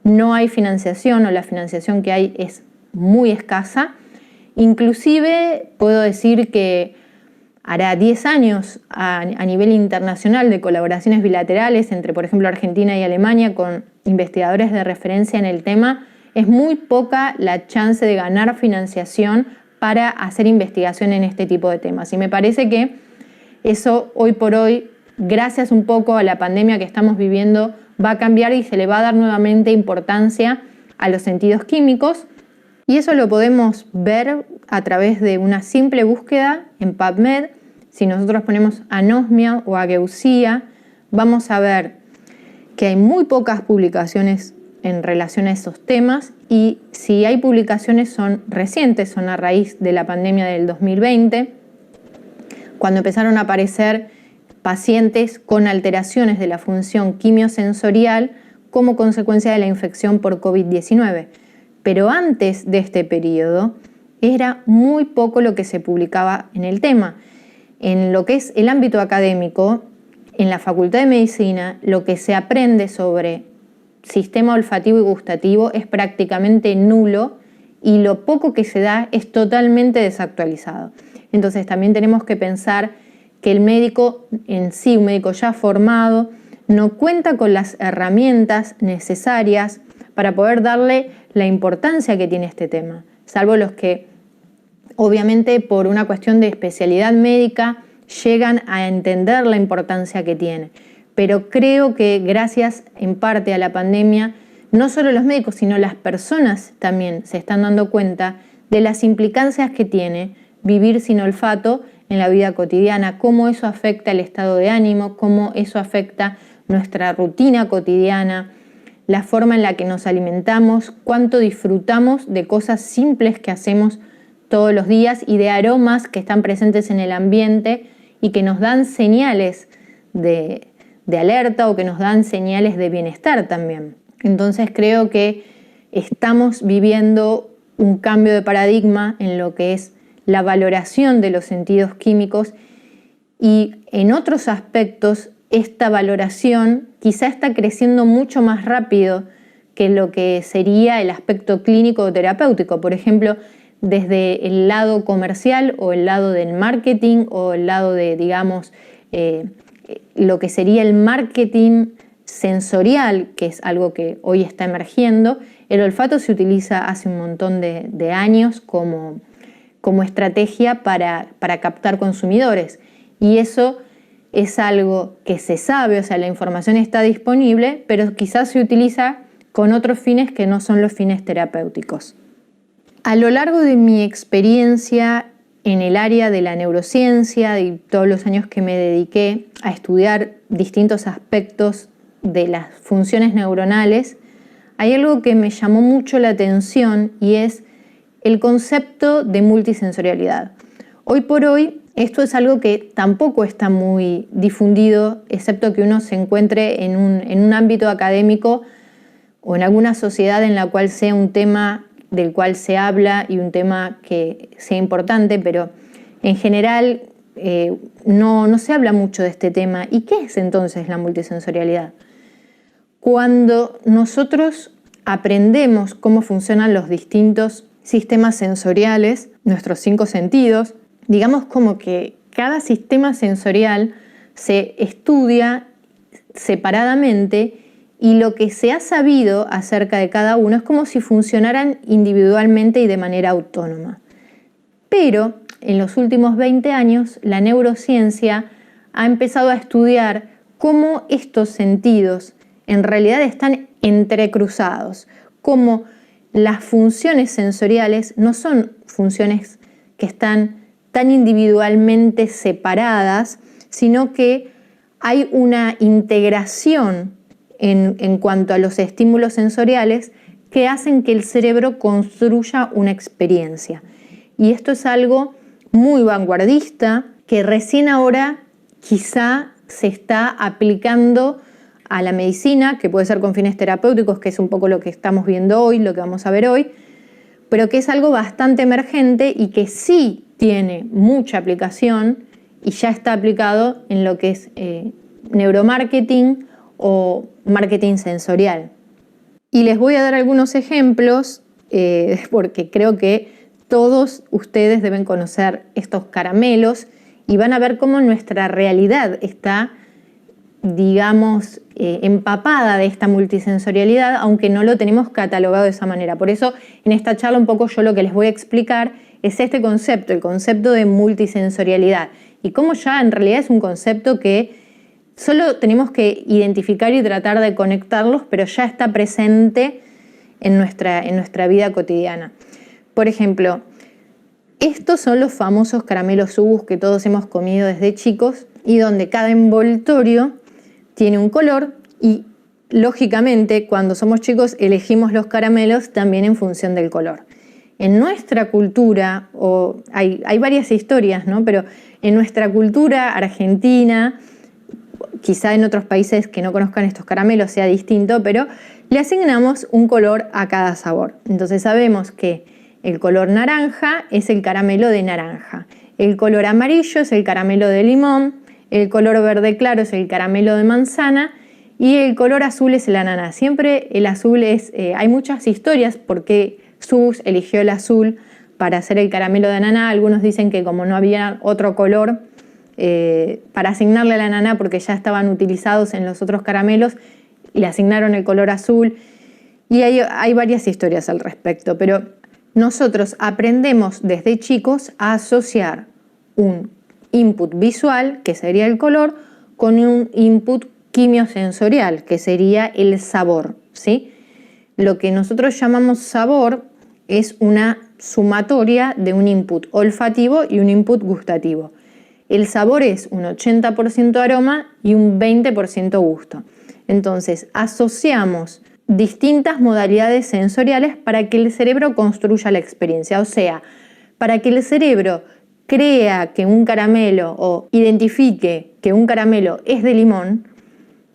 No hay financiación, o la financiación que hay es muy escasa. Inclusive puedo decir que hará 10 años a nivel internacional de colaboraciones bilaterales entre, por ejemplo, Argentina y Alemania con investigadores de referencia en el tema, es muy poca la chance de ganar financiación para hacer investigación en este tipo de temas. Y me parece que eso hoy por hoy, gracias un poco a la pandemia que estamos viviendo, va a cambiar y se le va a dar nuevamente importancia a los sentidos químicos. Y eso lo podemos ver a través de una simple búsqueda en PubMed. Si nosotros ponemos anosmia o ageusia, vamos a ver que hay muy pocas publicaciones en relación a esos temas, y si hay publicaciones son recientes, son a raíz de la pandemia del 2020, cuando empezaron a aparecer pacientes con alteraciones de la función quimiosensorial como consecuencia de la infección por COVID-19. Pero antes de este periodo era muy poco lo que se publicaba en el tema. En lo que es el ámbito académico, en la Facultad de Medicina, lo que se aprende sobre sistema olfativo y gustativo es prácticamente nulo, y lo poco que se da es totalmente desactualizado. Entonces también tenemos que pensar que el médico en sí, un médico ya formado, no cuenta con las herramientas necesarias para poder darle la importancia que tiene este tema, salvo los que obviamente por una cuestión de especialidad médica llegan a entender la importancia que tiene. Pero creo que gracias en parte a la pandemia, no solo los médicos, sino las personas también se están dando cuenta de las implicancias que tiene vivir sin olfato en la vida cotidiana, cómo eso afecta el estado de ánimo, cómo eso afecta nuestra rutina cotidiana, la forma en la que nos alimentamos, cuánto disfrutamos de cosas simples que hacemos todos los días y de aromas que están presentes en el ambiente y que nos dan señales de alerta o que nos dan señales de bienestar también. Entonces creo que estamos viviendo un cambio de paradigma en lo que es la valoración de los sentidos químicos, y en otros aspectos esta valoración quizá está creciendo mucho más rápido que lo que sería el aspecto clínico o terapéutico. Por ejemplo, desde el lado comercial o el lado del marketing o el lado de, digamos, lo que sería el marketing sensorial, que es algo que hoy está emergiendo. El olfato se utiliza hace un montón de años como estrategia para captar consumidores, y eso es algo que se sabe, o sea, la información está disponible, pero quizás se utiliza con otros fines que no son los fines terapéuticos. A lo largo de mi experiencia en el área de la neurociencia y todos los años que me dediqué a estudiar distintos aspectos de las funciones neuronales, hay algo que me llamó mucho la atención, y es el concepto de multisensorialidad. Hoy por hoy esto es algo que tampoco está muy difundido, excepto que uno se encuentre en un ámbito académico o en alguna sociedad en la cual sea un tema del cual se habla y un tema que sea importante, pero en general no se habla mucho de este tema. ¿Y qué es entonces la multisensorialidad? Cuando nosotros aprendemos cómo funcionan los distintos sistemas sensoriales, nuestros 5 sentidos, digamos como que cada sistema sensorial se estudia separadamente, y lo que se ha sabido acerca de cada uno es como si funcionaran individualmente y de manera autónoma. Pero en los últimos 20 años la neurociencia ha empezado a estudiar cómo estos sentidos en realidad están entrecruzados, cómo las funciones sensoriales no son funciones que están tan individualmente separadas, sino que hay una integración en cuanto a los estímulos sensoriales que hacen que el cerebro construya una experiencia. Y esto es algo muy vanguardista que recién ahora quizá se está aplicando a la medicina, que puede ser con fines terapéuticos, que es un poco lo que estamos viendo hoy, lo que vamos a ver hoy, pero que es algo bastante emergente y que sí tiene mucha aplicación y ya está aplicado en lo que es neuromarketing o marketing sensorial. Y les voy a dar algunos ejemplos porque creo que todos ustedes deben conocer estos caramelos y van a ver cómo nuestra realidad está, digamos, empapada de esta multisensorialidad, aunque no lo tenemos catalogado de esa manera. Por eso, en esta charla un poco yo lo que les voy a explicar es este concepto, el concepto de multisensorialidad, y cómo ya en realidad es un concepto que solo tenemos que identificar y tratar de conectarlos, pero ya está presente en nuestra vida cotidiana. Por ejemplo, estos son los famosos caramelos Ubus que todos hemos comido desde chicos y donde cada envoltorio tiene un color y, lógicamente, cuando somos chicos elegimos los caramelos también en función del color. En nuestra cultura, hay varias historias, ¿no? Pero en nuestra cultura argentina, quizá en otros países que no conozcan estos caramelos sea distinto, pero le asignamos un color a cada sabor. Entonces sabemos que el color naranja es el caramelo de naranja, el color amarillo es el caramelo de limón, el color verde claro es el caramelo de manzana y el color azul es el ananá. Siempre el azul hay muchas historias porque Sus eligió el azul para hacer el caramelo de ananá. Algunos dicen que como no había otro color para asignarle al ananá porque ya estaban utilizados en los otros caramelos, le asignaron el color azul. Y hay varias historias al respecto, pero nosotros aprendemos desde chicos a asociar un input visual, que sería el color, con un input quimiosensorial, que sería el sabor, ¿sí? Lo que nosotros llamamos sabor es una sumatoria de un input olfativo y un input gustativo. El sabor es un 80% aroma y un 20% gusto. Entonces, asociamos distintas modalidades sensoriales para que el cerebro construya la experiencia. O sea, para que el cerebro crea que un caramelo o identifique que un caramelo es de limón,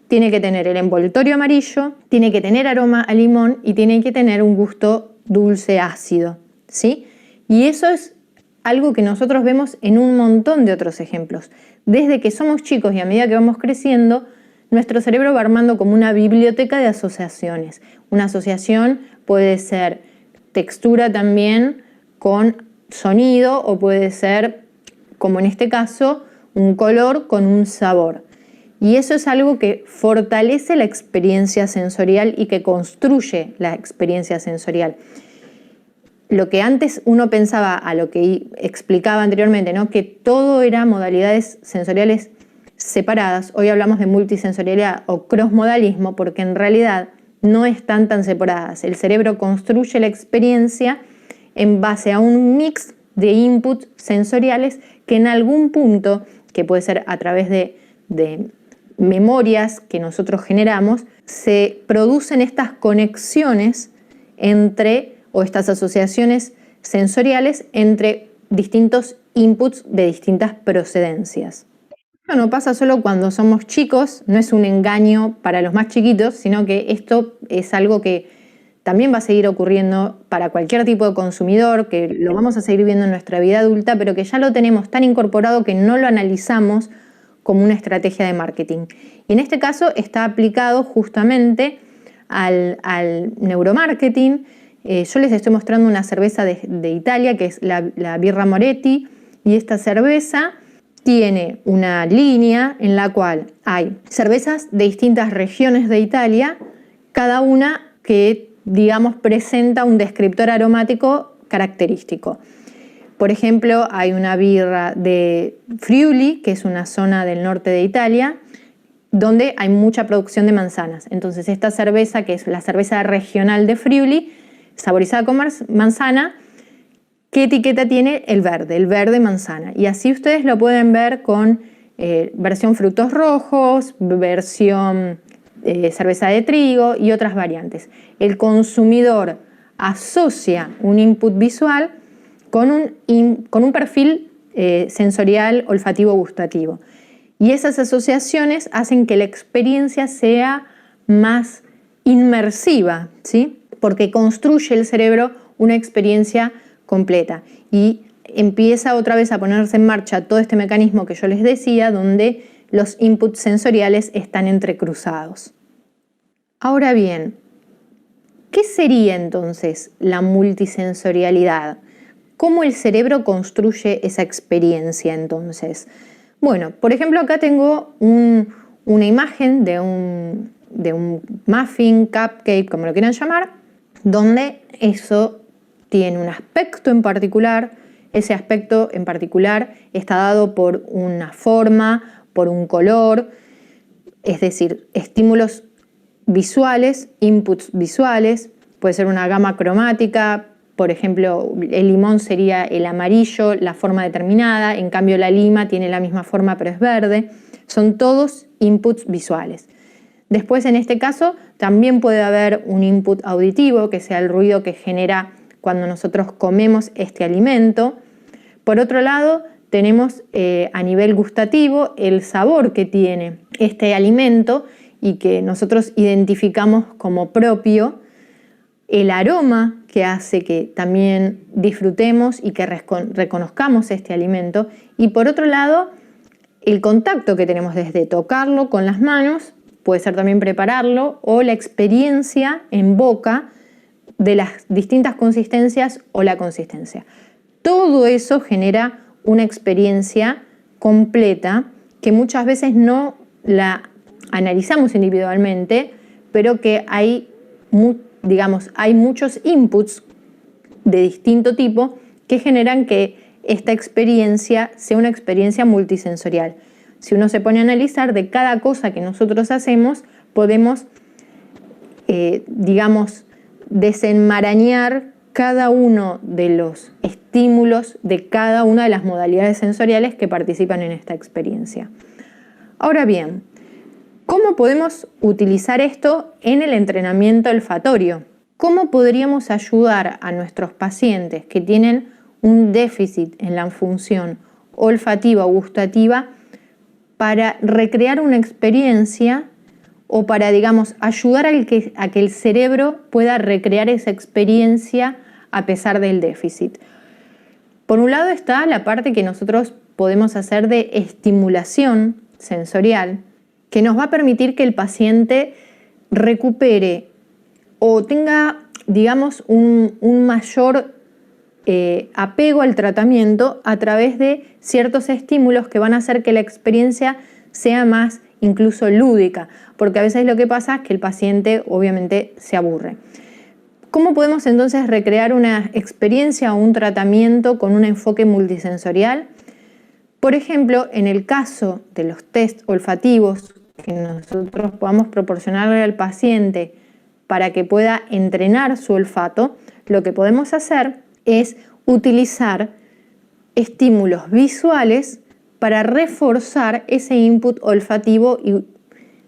tiene que tener el envoltorio amarillo, tiene que tener aroma a limón y tiene que tener un gusto dulce ácido, ¿sí? Y eso es algo que nosotros vemos en un montón de otros ejemplos. Desde que somos chicos y a medida que vamos creciendo, nuestro cerebro va armando como una biblioteca de asociaciones. Una asociación puede ser textura también con sonido o puede ser, como en este caso, un color con un sabor. Y eso es algo que fortalece la experiencia sensorial y que construye la experiencia sensorial. Lo que antes uno pensaba, a lo que explicaba anteriormente, ¿no? Que todo era modalidades sensoriales separadas, hoy hablamos de multisensorialidad o crossmodalismo porque en realidad no están tan separadas. El cerebro construye la experiencia en base a un mix de inputs sensoriales que en algún punto, que puede ser a través de memorias que nosotros generamos, se producen estas conexiones o estas asociaciones sensoriales entre distintos inputs de distintas procedencias. No pasa solo cuando somos chicos, no es un engaño para los más chiquitos, sino que esto es algo que también va a seguir ocurriendo para cualquier tipo de consumidor, que lo vamos a seguir viendo en nuestra vida adulta, pero que ya lo tenemos tan incorporado que no lo analizamos como una estrategia de marketing. Y en este caso está aplicado justamente al neuromarketing. Yo les estoy mostrando una cerveza de Italia, que es la Birra Moretti, y esta cerveza tiene una línea en la cual hay cervezas de distintas regiones de Italia, cada una que, digamos, presenta un descriptor aromático característico. Por ejemplo, hay una birra de Friuli, que es una zona del norte de Italia, donde hay mucha producción de manzanas. Entonces, esta cerveza, que es la cerveza regional de Friuli, saborizada con manzana, ¿qué etiqueta tiene? El verde manzana. Y así ustedes lo pueden ver con versión frutos rojos, versión cerveza de trigo y otras variantes. El consumidor asocia un input visual con un perfil sensorial, olfativo, gustativo. Y esas asociaciones hacen que la experiencia sea más inmersiva, ¿sí? Porque construye el cerebro una experiencia completa. Y empieza otra vez a ponerse en marcha todo este mecanismo que yo les decía, donde los inputs sensoriales están entrecruzados. Ahora bien, ¿qué sería entonces la multisensorialidad? ¿Cómo el cerebro construye esa experiencia entonces? Bueno, por ejemplo, acá tengo una imagen de un muffin, cupcake, como lo quieran llamar, donde eso tiene un aspecto en particular. Ese aspecto en particular está dado por una forma, por un color, es decir, estímulos visuales, inputs visuales, puede ser una gama cromática. Por ejemplo, el limón sería el amarillo, la forma determinada, en cambio la lima tiene la misma forma pero es verde. Son todos inputs visuales. Después, en este caso, también puede haber un input auditivo, que sea el ruido que genera cuando nosotros comemos este alimento. Por otro lado, tenemos a nivel gustativo el sabor que tiene este alimento y que nosotros identificamos como propio, el aroma que hace que también disfrutemos y que reconozcamos este alimento, y por otro lado el contacto que tenemos desde tocarlo con las manos, puede ser también prepararlo, o la experiencia en boca de las distintas consistencias o la consistencia. Todo eso genera una experiencia completa que muchas veces no la analizamos individualmente, pero que hay muchos inputs de distinto tipo que generan que esta experiencia sea una experiencia multisensorial. Si uno se pone a analizar de cada cosa que nosotros hacemos, podemos, desenmarañar cada uno de los estímulos de cada una de las modalidades sensoriales que participan en esta experiencia. Ahora bien, ¿cómo podemos utilizar esto en el entrenamiento olfatorio? ¿Cómo podríamos ayudar a nuestros pacientes que tienen un déficit en la función olfativa o gustativa para recrear una experiencia o para, ayudar a que el cerebro pueda recrear esa experiencia a pesar del déficit? Por un lado está la parte que nosotros podemos hacer de estimulación sensorial, que nos va a permitir que el paciente recupere o tenga, un mayor apego al tratamiento a través de ciertos estímulos que van a hacer que la experiencia sea más incluso lúdica, porque a veces lo que pasa es que el paciente obviamente se aburre. ¿Cómo podemos entonces recrear una experiencia o un tratamiento con un enfoque multisensorial? Por ejemplo, en el caso de los test olfativos que nosotros podamos proporcionarle al paciente para que pueda entrenar su olfato, lo que podemos hacer es utilizar estímulos visuales para reforzar ese input olfativo y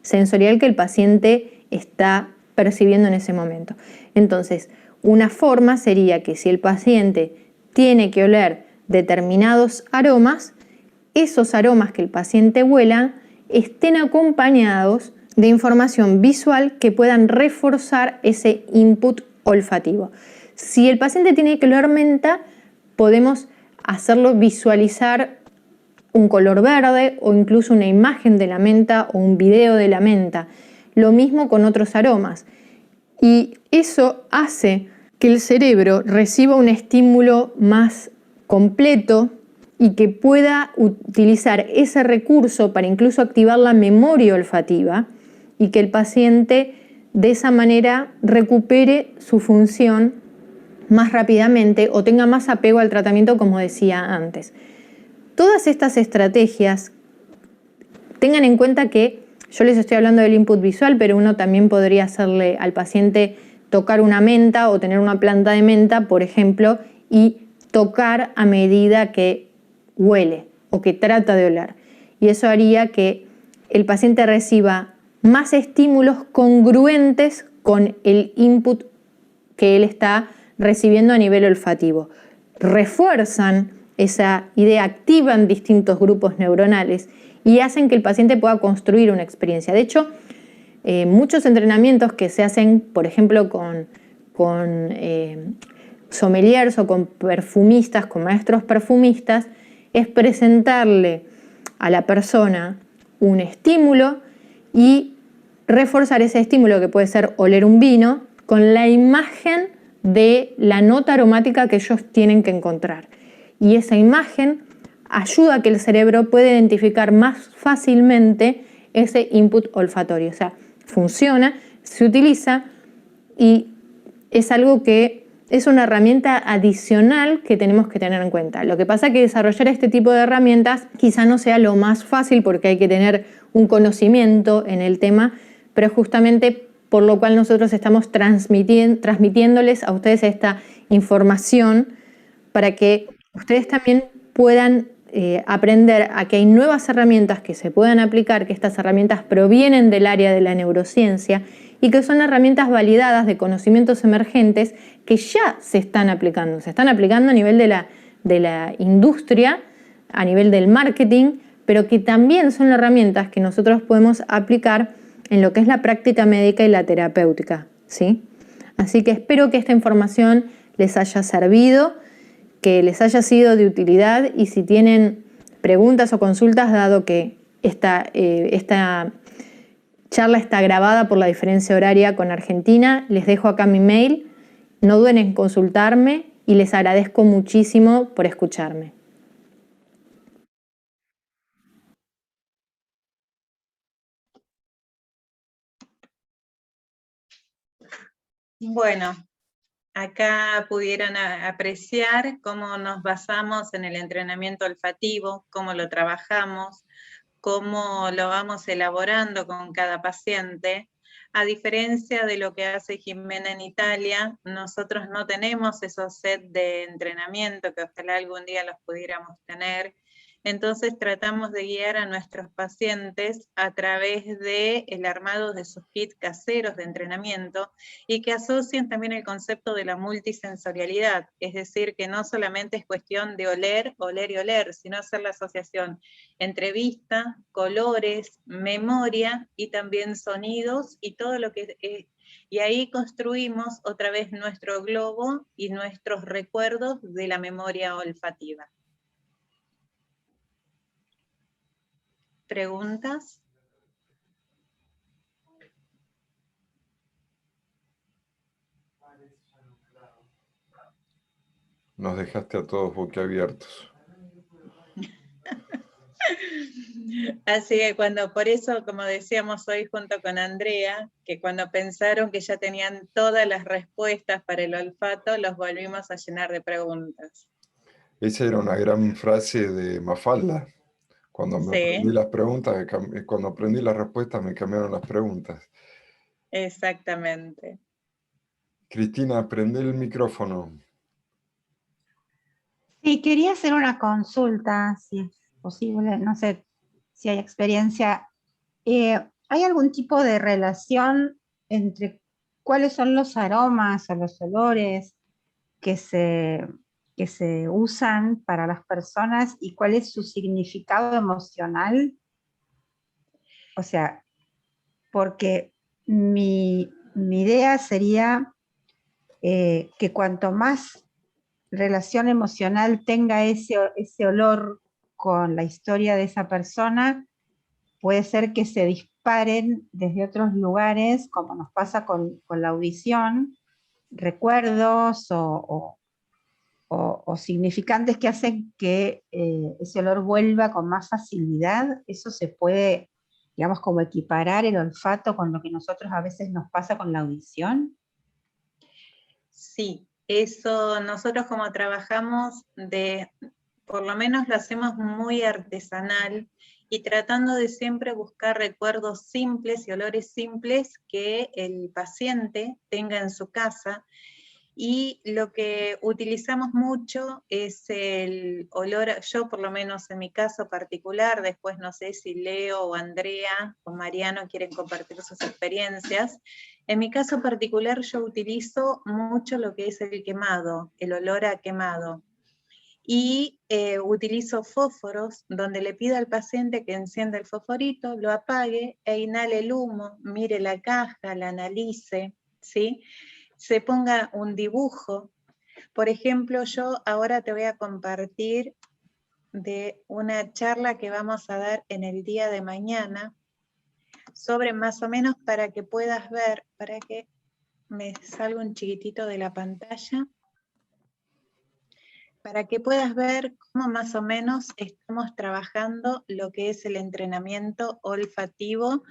sensorial que el paciente está percibiendo en ese momento. Entonces, una forma sería que si el paciente tiene que oler determinados aromas, esos aromas que el paciente huela estén acompañados de información visual que puedan reforzar ese input olfativo. Si el paciente tiene que oler menta, podemos hacerlo visualizar un color verde o incluso una imagen de la menta o un video de la menta. Lo mismo con otros aromas. Y eso hace que el cerebro reciba un estímulo más completo y que pueda utilizar ese recurso para incluso activar la memoria olfativa y que el paciente de esa manera recupere su función más rápidamente o tenga más apego al tratamiento, como decía antes. Todas estas estrategias, tengan en cuenta que yo les estoy hablando del input visual, pero uno también podría hacerle al paciente tocar una menta o tener una planta de menta, por ejemplo, y tocar a medida que huele o que trata de oler. Y eso haría que el paciente reciba más estímulos congruentes con el input que él está recibiendo a nivel olfativo. Refuerzan esa idea, activan distintos grupos neuronales y hacen que el paciente pueda construir una experiencia. De hecho, muchos entrenamientos que se hacen, por ejemplo, con sommeliers o con perfumistas, con maestros perfumistas, es presentarle a la persona un estímulo y reforzar ese estímulo, que puede ser oler un vino, con la imagen de la nota aromática que ellos tienen que encontrar. Y esa imagen ayuda a que el cerebro pueda identificar más fácilmente ese input olfatorio. O sea, funciona, se utiliza y es algo que es una herramienta adicional que tenemos que tener en cuenta. Lo que pasa es que desarrollar este tipo de herramientas quizá no sea lo más fácil porque hay que tener un conocimiento en el tema, pero justamente por lo cual nosotros estamos transmitiéndoles a ustedes esta información para que ustedes también puedan aprender a que hay nuevas herramientas que se puedan aplicar, que estas herramientas provienen del área de la neurociencia y que son herramientas validadas de conocimientos emergentes que ya se están aplicando a nivel de la industria, a nivel del marketing, pero que también son herramientas que nosotros podemos aplicar en lo que es la práctica médica y la terapéutica, ¿sí? Así que espero que esta información les haya servido, que les haya sido de utilidad, y si tienen preguntas o consultas, dado que esta charla está grabada por la diferencia horaria con Argentina, les dejo acá mi mail, no duden en consultarme y les agradezco muchísimo por escucharme. Bueno, acá pudieron apreciar cómo nos basamos en el entrenamiento olfativo, cómo lo trabajamos, cómo lo vamos elaborando con cada paciente. A diferencia de lo que hace Jimena en Italia, nosotros no tenemos esos sets de entrenamiento que ojalá algún día los pudiéramos tener. Entonces tratamos de guiar a nuestros pacientes a través del armado de sus kits caseros de entrenamiento y que asocien también el concepto de la multisensorialidad, es decir, que no solamente es cuestión de oler, oler y oler, sino hacer la asociación entre vista, colores, memoria y también sonidos y todo lo que es. Y ahí construimos otra vez nuestro globo y nuestros recuerdos de la memoria olfativa. ¿Preguntas? Nos dejaste a todos boquiabiertos. Así que por eso, como decíamos hoy junto con Andrea, que cuando pensaron que ya tenían todas las respuestas para el olfato, los volvimos a llenar de preguntas. Esa era una gran frase de Mafalda. Cuando me aprendí las preguntas, cuando aprendí las respuestas, me cambiaron las preguntas. Exactamente. Cristina, prende el micrófono. Sí, quería hacer una consulta, si es posible, no sé si hay experiencia. ¿Hay algún tipo de relación entre cuáles son los aromas o los olores que se usan para las personas y cuál es su significado emocional? O sea, porque mi idea sería que cuanto más relación emocional tenga ese olor con la historia de esa persona, puede ser que se disparen desde otros lugares, como nos pasa con la audición, recuerdos o significantes que hacen que ese olor vuelva con más facilidad. Eso se puede, digamos, como equiparar el olfato con lo que nosotros a veces nos pasa con la audición. Sí, eso nosotros como trabajamos por lo menos lo hacemos muy artesanal y tratando de siempre buscar recuerdos simples y olores simples que el paciente tenga en su casa. Y lo que utilizamos mucho es el olor, yo por lo menos en mi caso particular, después no sé si Leo o Andrea o Mariano quieren compartir sus experiencias. En mi caso particular yo utilizo mucho lo que es el quemado, el olor a quemado. Y utilizo fósforos donde le pido al paciente que encienda el fosforito, lo apague e inhale el humo, mire la caja, la analice, ¿sí? Se ponga un dibujo. Por ejemplo, yo ahora te voy a compartir de una charla que vamos a dar en el día de mañana, sobre más o menos para que puedas ver, para que me salga un chiquitito de la pantalla, para que puedas ver cómo más o menos estamos trabajando lo que es el entrenamiento olfativo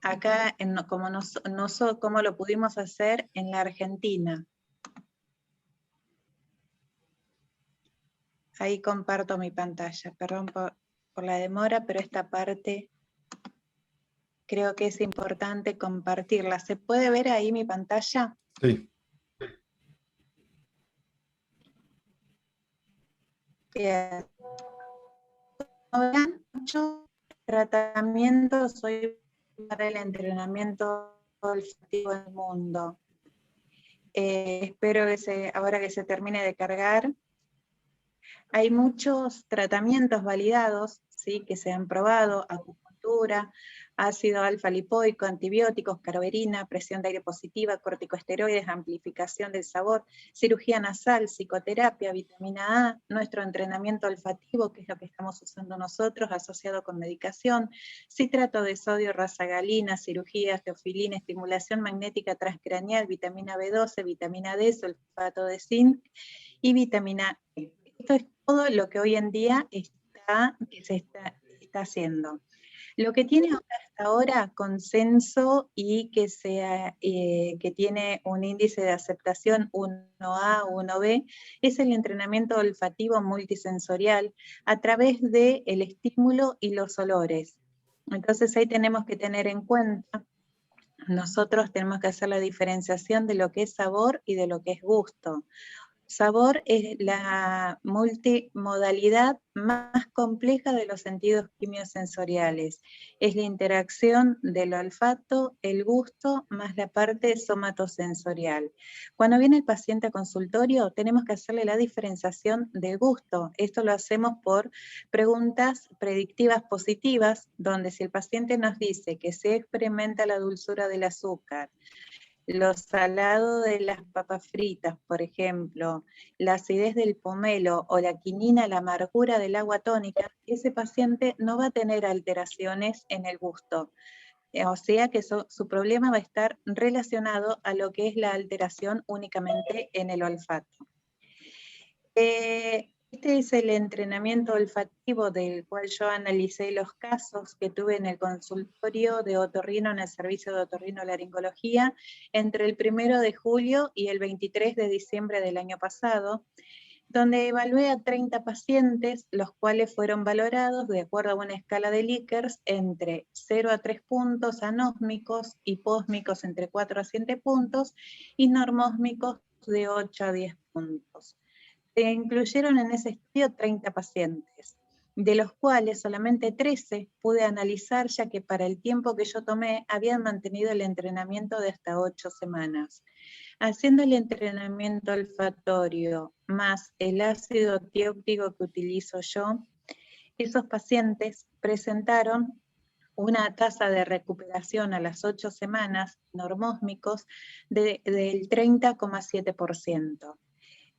acá, cómo lo pudimos hacer en la Argentina. Ahí comparto mi pantalla, perdón por la demora, pero esta parte creo que es importante compartirla. ¿Se puede ver ahí mi pantalla? Sí. Bien. Como verán, mucho tratamiento soy para el entrenamiento olfativo en el mundo. Espero que ahora que se termine de cargar. Hay muchos tratamientos validados, ¿sí?, que se han probado: acupuntura, ácido alfa-lipoico, antibióticos, carbaperina, presión de aire positiva, corticosteroides, amplificación del sabor, cirugía nasal, psicoterapia, vitamina A, nuestro entrenamiento olfativo, que es lo que estamos usando nosotros, asociado con medicación, citrato de sodio, rasagalina, cirugía, teofilina, estimulación magnética transcraneal, vitamina B12, vitamina D, sulfato de zinc y vitamina E. Esto es todo lo que hoy en día se está haciendo. Lo que tiene hasta ahora consenso y que tiene un índice de aceptación 1A, 1B, es el entrenamiento olfativo multisensorial a través del estímulo y los olores. Entonces ahí tenemos que tener en cuenta, nosotros tenemos que hacer la diferenciación de lo que es sabor y de lo que es gusto. Sabor es la multimodalidad más compleja de los sentidos quimiosensoriales. Es la interacción del olfato, el gusto, más la parte somatosensorial. Cuando viene el paciente a consultorio, tenemos que hacerle la diferenciación de gusto. Esto lo hacemos por preguntas predictivas positivas, donde si el paciente nos dice que se experimenta la dulzura del azúcar, lo salado de las papas fritas, por ejemplo, la acidez del pomelo o la quinina, la amargura del agua tónica, ese paciente no va a tener alteraciones en el gusto. O sea que su problema va a estar relacionado a lo que es la alteración únicamente en el olfato. Este es el entrenamiento olfativo del cual yo analicé los casos que tuve en el consultorio de otorrino, en el servicio de otorrinolaringología, entre el 1 de julio y el 23 de diciembre del año pasado, donde evalué a 30 pacientes, los cuales fueron valorados de acuerdo a una escala de Likert entre 0 a 3 puntos, anósmicos, hipósmicos entre 4 a 7 puntos y normósmicos de 8 a 10 puntos. Se incluyeron en ese estudio 30 pacientes, de los cuales solamente 13 pude analizar, ya que para el tiempo que yo tomé habían mantenido el entrenamiento de hasta 8 semanas. Haciendo el entrenamiento olfatorio más el ácido tióptico que utilizo yo, esos pacientes presentaron una tasa de recuperación a las 8 semanas, normósmicos, del 30,7%.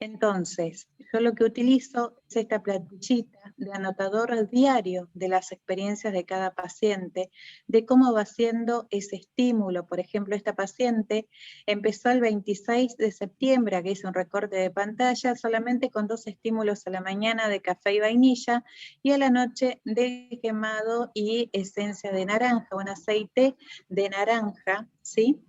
Entonces, yo lo que utilizo es esta planillita de anotador diario de las experiencias de cada paciente, de cómo va siendo ese estímulo. Por ejemplo, esta paciente empezó el 26 de septiembre, que hice un recorte de pantalla, solamente con 2 estímulos a la mañana de café y vainilla, y a la noche de quemado y esencia de naranja, un aceite de naranja, ¿sí?,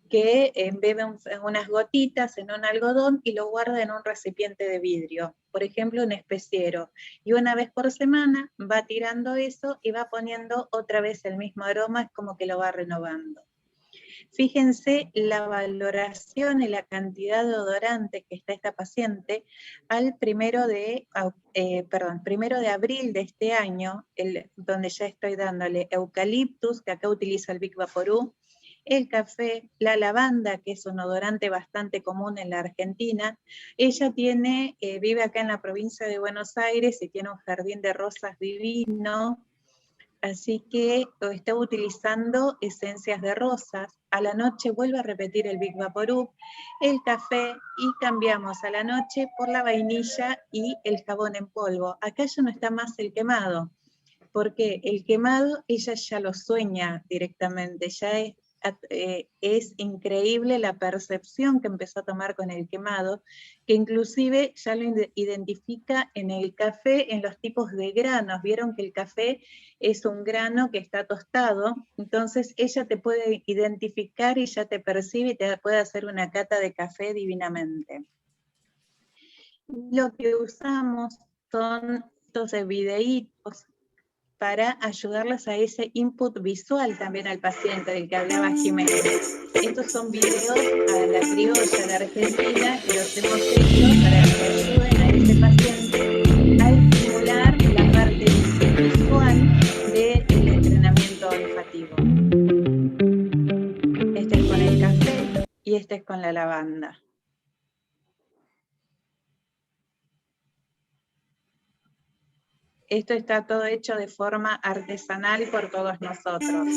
que bebe unas gotitas en un algodón y lo guarda en un recipiente de vidrio, por ejemplo un especiero, y una vez por semana va tirando eso y va poniendo otra vez el mismo aroma, es como que lo va renovando. Fíjense la valoración y la cantidad de odorante que está esta paciente al 1 de abril de este año, donde ya estoy dándole eucaliptus, que acá utilizo el Big Vaporú, el café, la lavanda, que es un odorante bastante común en la Argentina. Ella vive acá en la provincia de Buenos Aires y tiene un jardín de rosas divino, así que está utilizando esencias de rosas. A la noche vuelve a repetir el Big Vaporub, el café, y cambiamos a la noche por la vainilla y el jabón en polvo. Acá ya no está más el quemado, porque el quemado ella ya lo sueña directamente, ya es increíble la percepción que empezó a tomar con el quemado, que inclusive ya lo identifica en el café, en los tipos de granos. Vieron que el café es un grano que está tostado, entonces ella te puede identificar y ya te percibe y te puede hacer una cata de café divinamente. Lo que usamos son estos videitos para ayudarles a ese input visual también al paciente del que hablaba Jiménez. Estos son videos a la criolla de Argentina y los hemos hecho para que ayuden a ese paciente a estimular la parte visual del entrenamiento olfativo. Este es con el café y este es con la lavanda. Esto está todo hecho de forma artesanal por todos nosotros.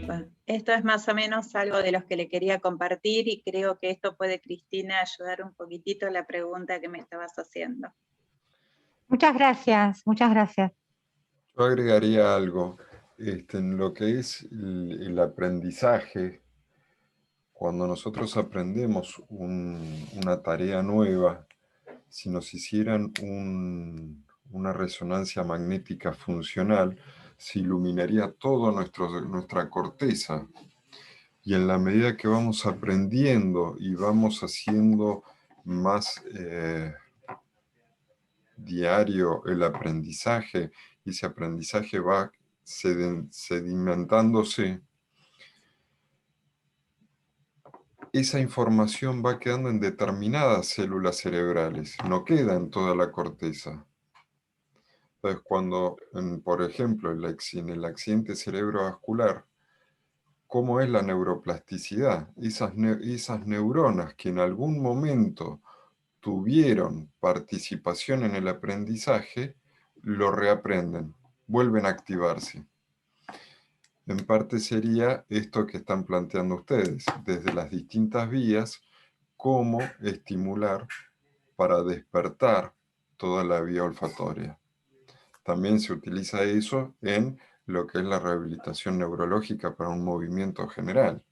Bueno, esto es más o menos algo de los que le quería compartir y creo que esto puede, Cristina, ayudar un poquitito a la pregunta que me estabas haciendo. Muchas gracias, muchas gracias. Yo agregaría algo, en lo que es el aprendizaje. Cuando nosotros aprendemos una tarea nueva, si nos hicieran una resonancia magnética funcional, se iluminaría toda nuestra corteza. Y en la medida que vamos aprendiendo y vamos haciendo más diario el aprendizaje, y ese aprendizaje va sedimentándose, esa información va quedando en determinadas células cerebrales, no queda en toda la corteza. Entonces, cuando, por ejemplo, en el accidente cerebrovascular, ¿cómo es la neuroplasticidad? Esas neuronas que en algún momento tuvieron participación en el aprendizaje, lo reaprenden, vuelven a activarse. En parte sería esto que están planteando ustedes, desde las distintas vías, cómo estimular para despertar toda la vía olfatoria. También se utiliza eso en lo que es la rehabilitación neurológica para un movimiento general.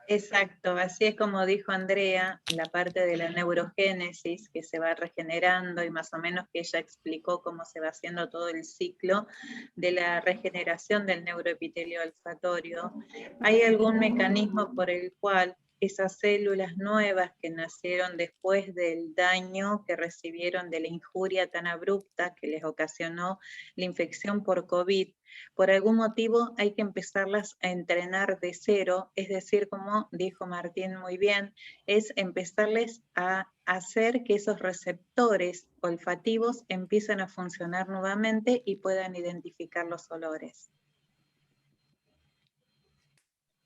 Exacto, así es como dijo Andrea, la parte de la neurogénesis que se va regenerando y más o menos que ella explicó cómo se va haciendo todo el ciclo de la regeneración del neuroepitelio olfatorio. ¿Hay algún mecanismo por el cual esas células nuevas que nacieron después del daño que recibieron de la injuria tan abrupta que les ocasionó la infección por COVID, por algún motivo hay que empezarlas a entrenar de cero? Es decir, como dijo Martín muy bien, es empezarles a hacer que esos receptores olfativos empiecen a funcionar nuevamente y puedan identificar los olores.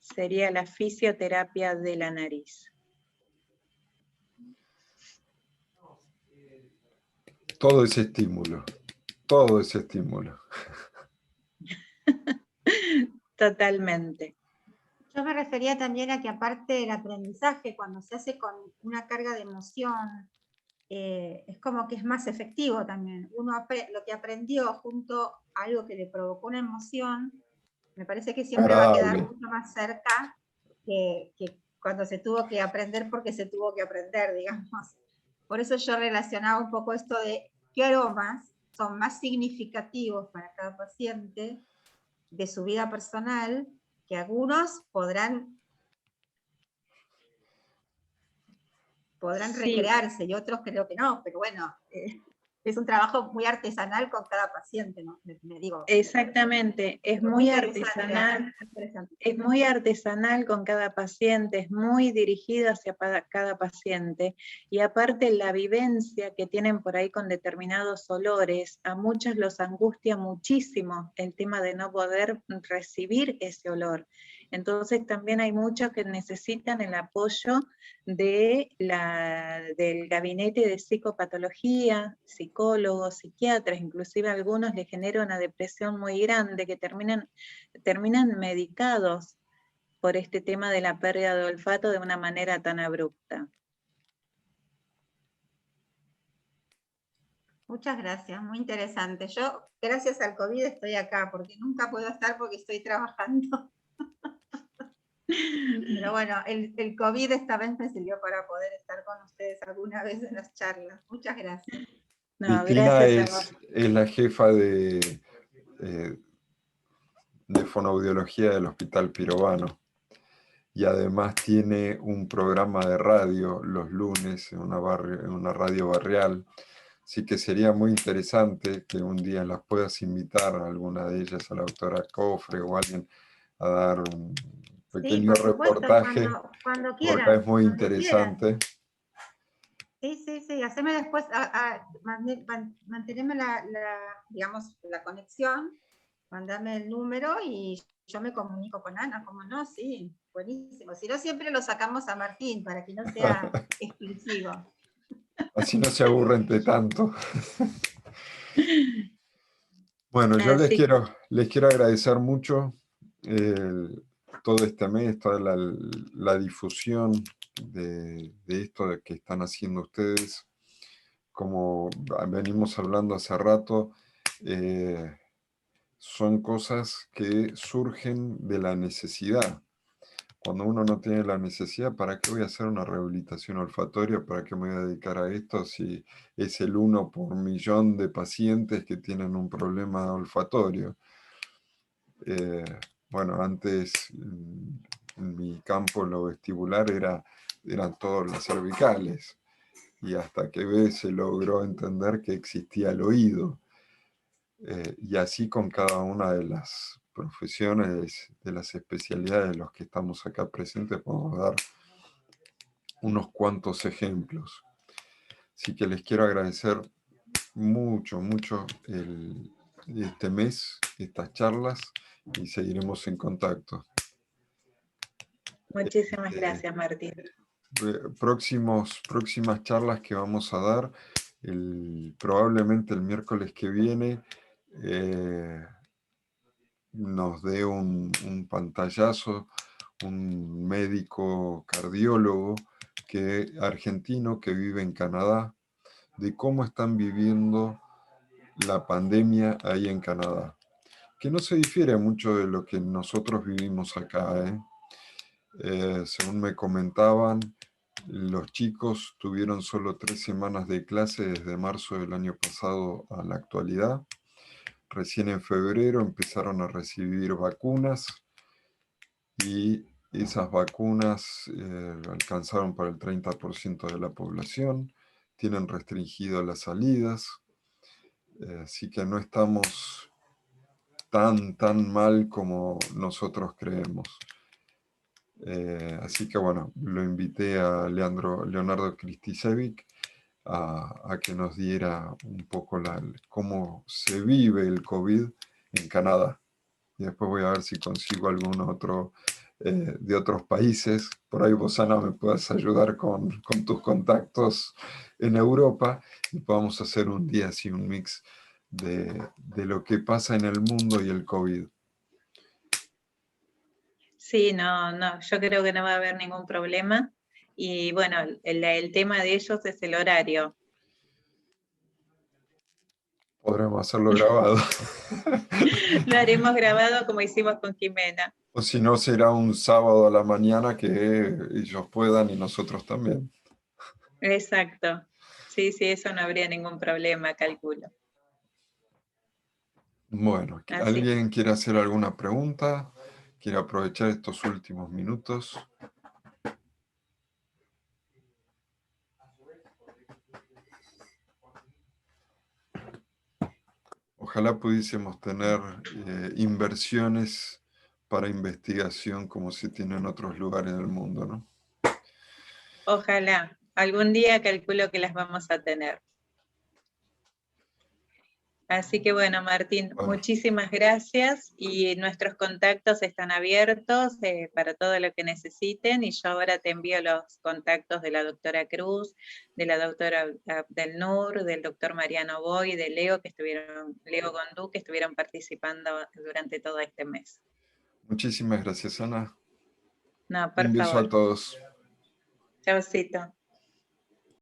Sería la fisioterapia de la nariz. Todo ese estímulo, todo ese estímulo. Totalmente. Yo me refería también a que aparte del aprendizaje, cuando se hace con una carga de emoción, es como que es más efectivo también. Uno lo que aprendió junto a algo que le provocó una emoción, me parece que siempre va a quedar mucho más cerca que cuando se tuvo que aprender porque se tuvo que aprender, digamos. Por eso yo relacionaba un poco esto de qué aromas son más significativos para cada paciente de su vida personal, que algunos podrán Sí. recrearse y otros creo que no, pero bueno, es un trabajo muy artesanal con cada paciente, ¿no? Me digo. Exactamente, es muy artesanal. Interesante. Es muy artesanal con cada paciente, es muy dirigido hacia cada paciente, y aparte la vivencia que tienen por ahí con determinados olores, a muchos los angustia muchísimo el tema de no poder recibir ese olor. Entonces también hay muchos que necesitan el apoyo del gabinete de psicopatología, psicólogos, psiquiatras, inclusive a algunos les genera una depresión muy grande que terminan medicados por este tema de la pérdida de olfato de una manera tan abrupta. Muchas gracias, muy interesante. Yo, gracias al COVID, estoy acá, porque nunca puedo estar porque estoy trabajando. Pero bueno, el COVID esta vez me sirvió para poder estar con ustedes alguna vez en las charlas. Muchas gracias. No, Cristina gracias a vos. es la jefa de fonoaudiología del Hospital Pirovano, y además tiene un programa de radio los lunes en una radio barrial. Así que sería muy interesante que un día las puedas invitar a alguna de ellas, a la doctora Cofre o alguien, a dar un pequeño Sí, por supuesto, reportaje, cuando porque quieran. es muy Cuando interesante. quieran. Sí, haceme después, mantenerme digamos, la conexión, mandame el número y yo me comunico con Ana, ¿cómo no? Sí, buenísimo. Si no, siempre lo sacamos a Martín para que no sea exclusivo. Así no se aburren de tanto. Bueno, yo les Así quiero agradecer mucho todo este mes, toda la difusión de esto que están haciendo ustedes. Como venimos hablando hace rato, son cosas que surgen de la necesidad. Cuando uno no tiene la necesidad, ¿para qué voy a hacer una rehabilitación olfatoria? ¿Para qué me voy a dedicar a esto si es el 1 por millón de pacientes que tienen un problema olfatorio? Bueno, antes en mi campo, lo vestibular eran todas las cervicales, y hasta que se logró entender que existía el oído. Y así con cada una de las profesiones, de las especialidades de los que estamos acá presentes, podemos dar unos cuantos ejemplos. Así que les quiero agradecer mucho, mucho este mes, estas charlas, y seguiremos en contacto. Muchísimas gracias, Martín. Próximas charlas que vamos a dar, probablemente el miércoles que viene, nos dé un pantallazo un médico cardiólogo argentino que vive en Canadá, de cómo están viviendo la pandemia ahí en Canadá, que no se difiere mucho de lo que nosotros vivimos acá. Según me comentaban, los chicos tuvieron solo 3 semanas de clase desde marzo del año pasado a la actualidad. Recién en febrero empezaron a recibir vacunas, y esas vacunas alcanzaron para el 30% de la población, tienen restringido las salidas, así que no estamos tan mal como nosotros creemos. Así que bueno, lo invité a Leonardo Kristisevic a que nos diera un poco cómo se vive el COVID en Canadá. Y después voy a ver si consigo algún otro de otros países. Por ahí vos, Ana, me puedas ayudar con tus contactos en Europa, y podamos hacer un día así, un mix de lo que pasa en el mundo y el COVID. Sí, no, yo creo que no va a haber ningún problema. Y bueno, el tema de ellos es el horario. Podremos hacerlo grabado. Lo haremos grabado como hicimos con Jimena. O si no, será un sábado a la mañana que ellos puedan y nosotros también. Exacto. Sí, eso no habría ningún problema, calculo. Bueno, Así. ¿alguien quiere hacer alguna pregunta? ¿Quiere aprovechar estos últimos minutos? ojalá pudiésemos tener inversiones para investigación como se tiene en otros lugares del mundo, ¿no? Ojalá. Algún día calculo que las vamos a tener. Así que bueno, Martín, Bueno. muchísimas gracias y nuestros contactos están abiertos para todo lo que necesiten y yo ahora te envío los contactos de la doctora Cruz, de la doctora Abdelnur, del doctor Mariano Boy, de Leo Gondú, que estuvieron participando durante todo este mes. Muchísimas gracias, Ana. No, por Un beso favor. a todos. Chaucito.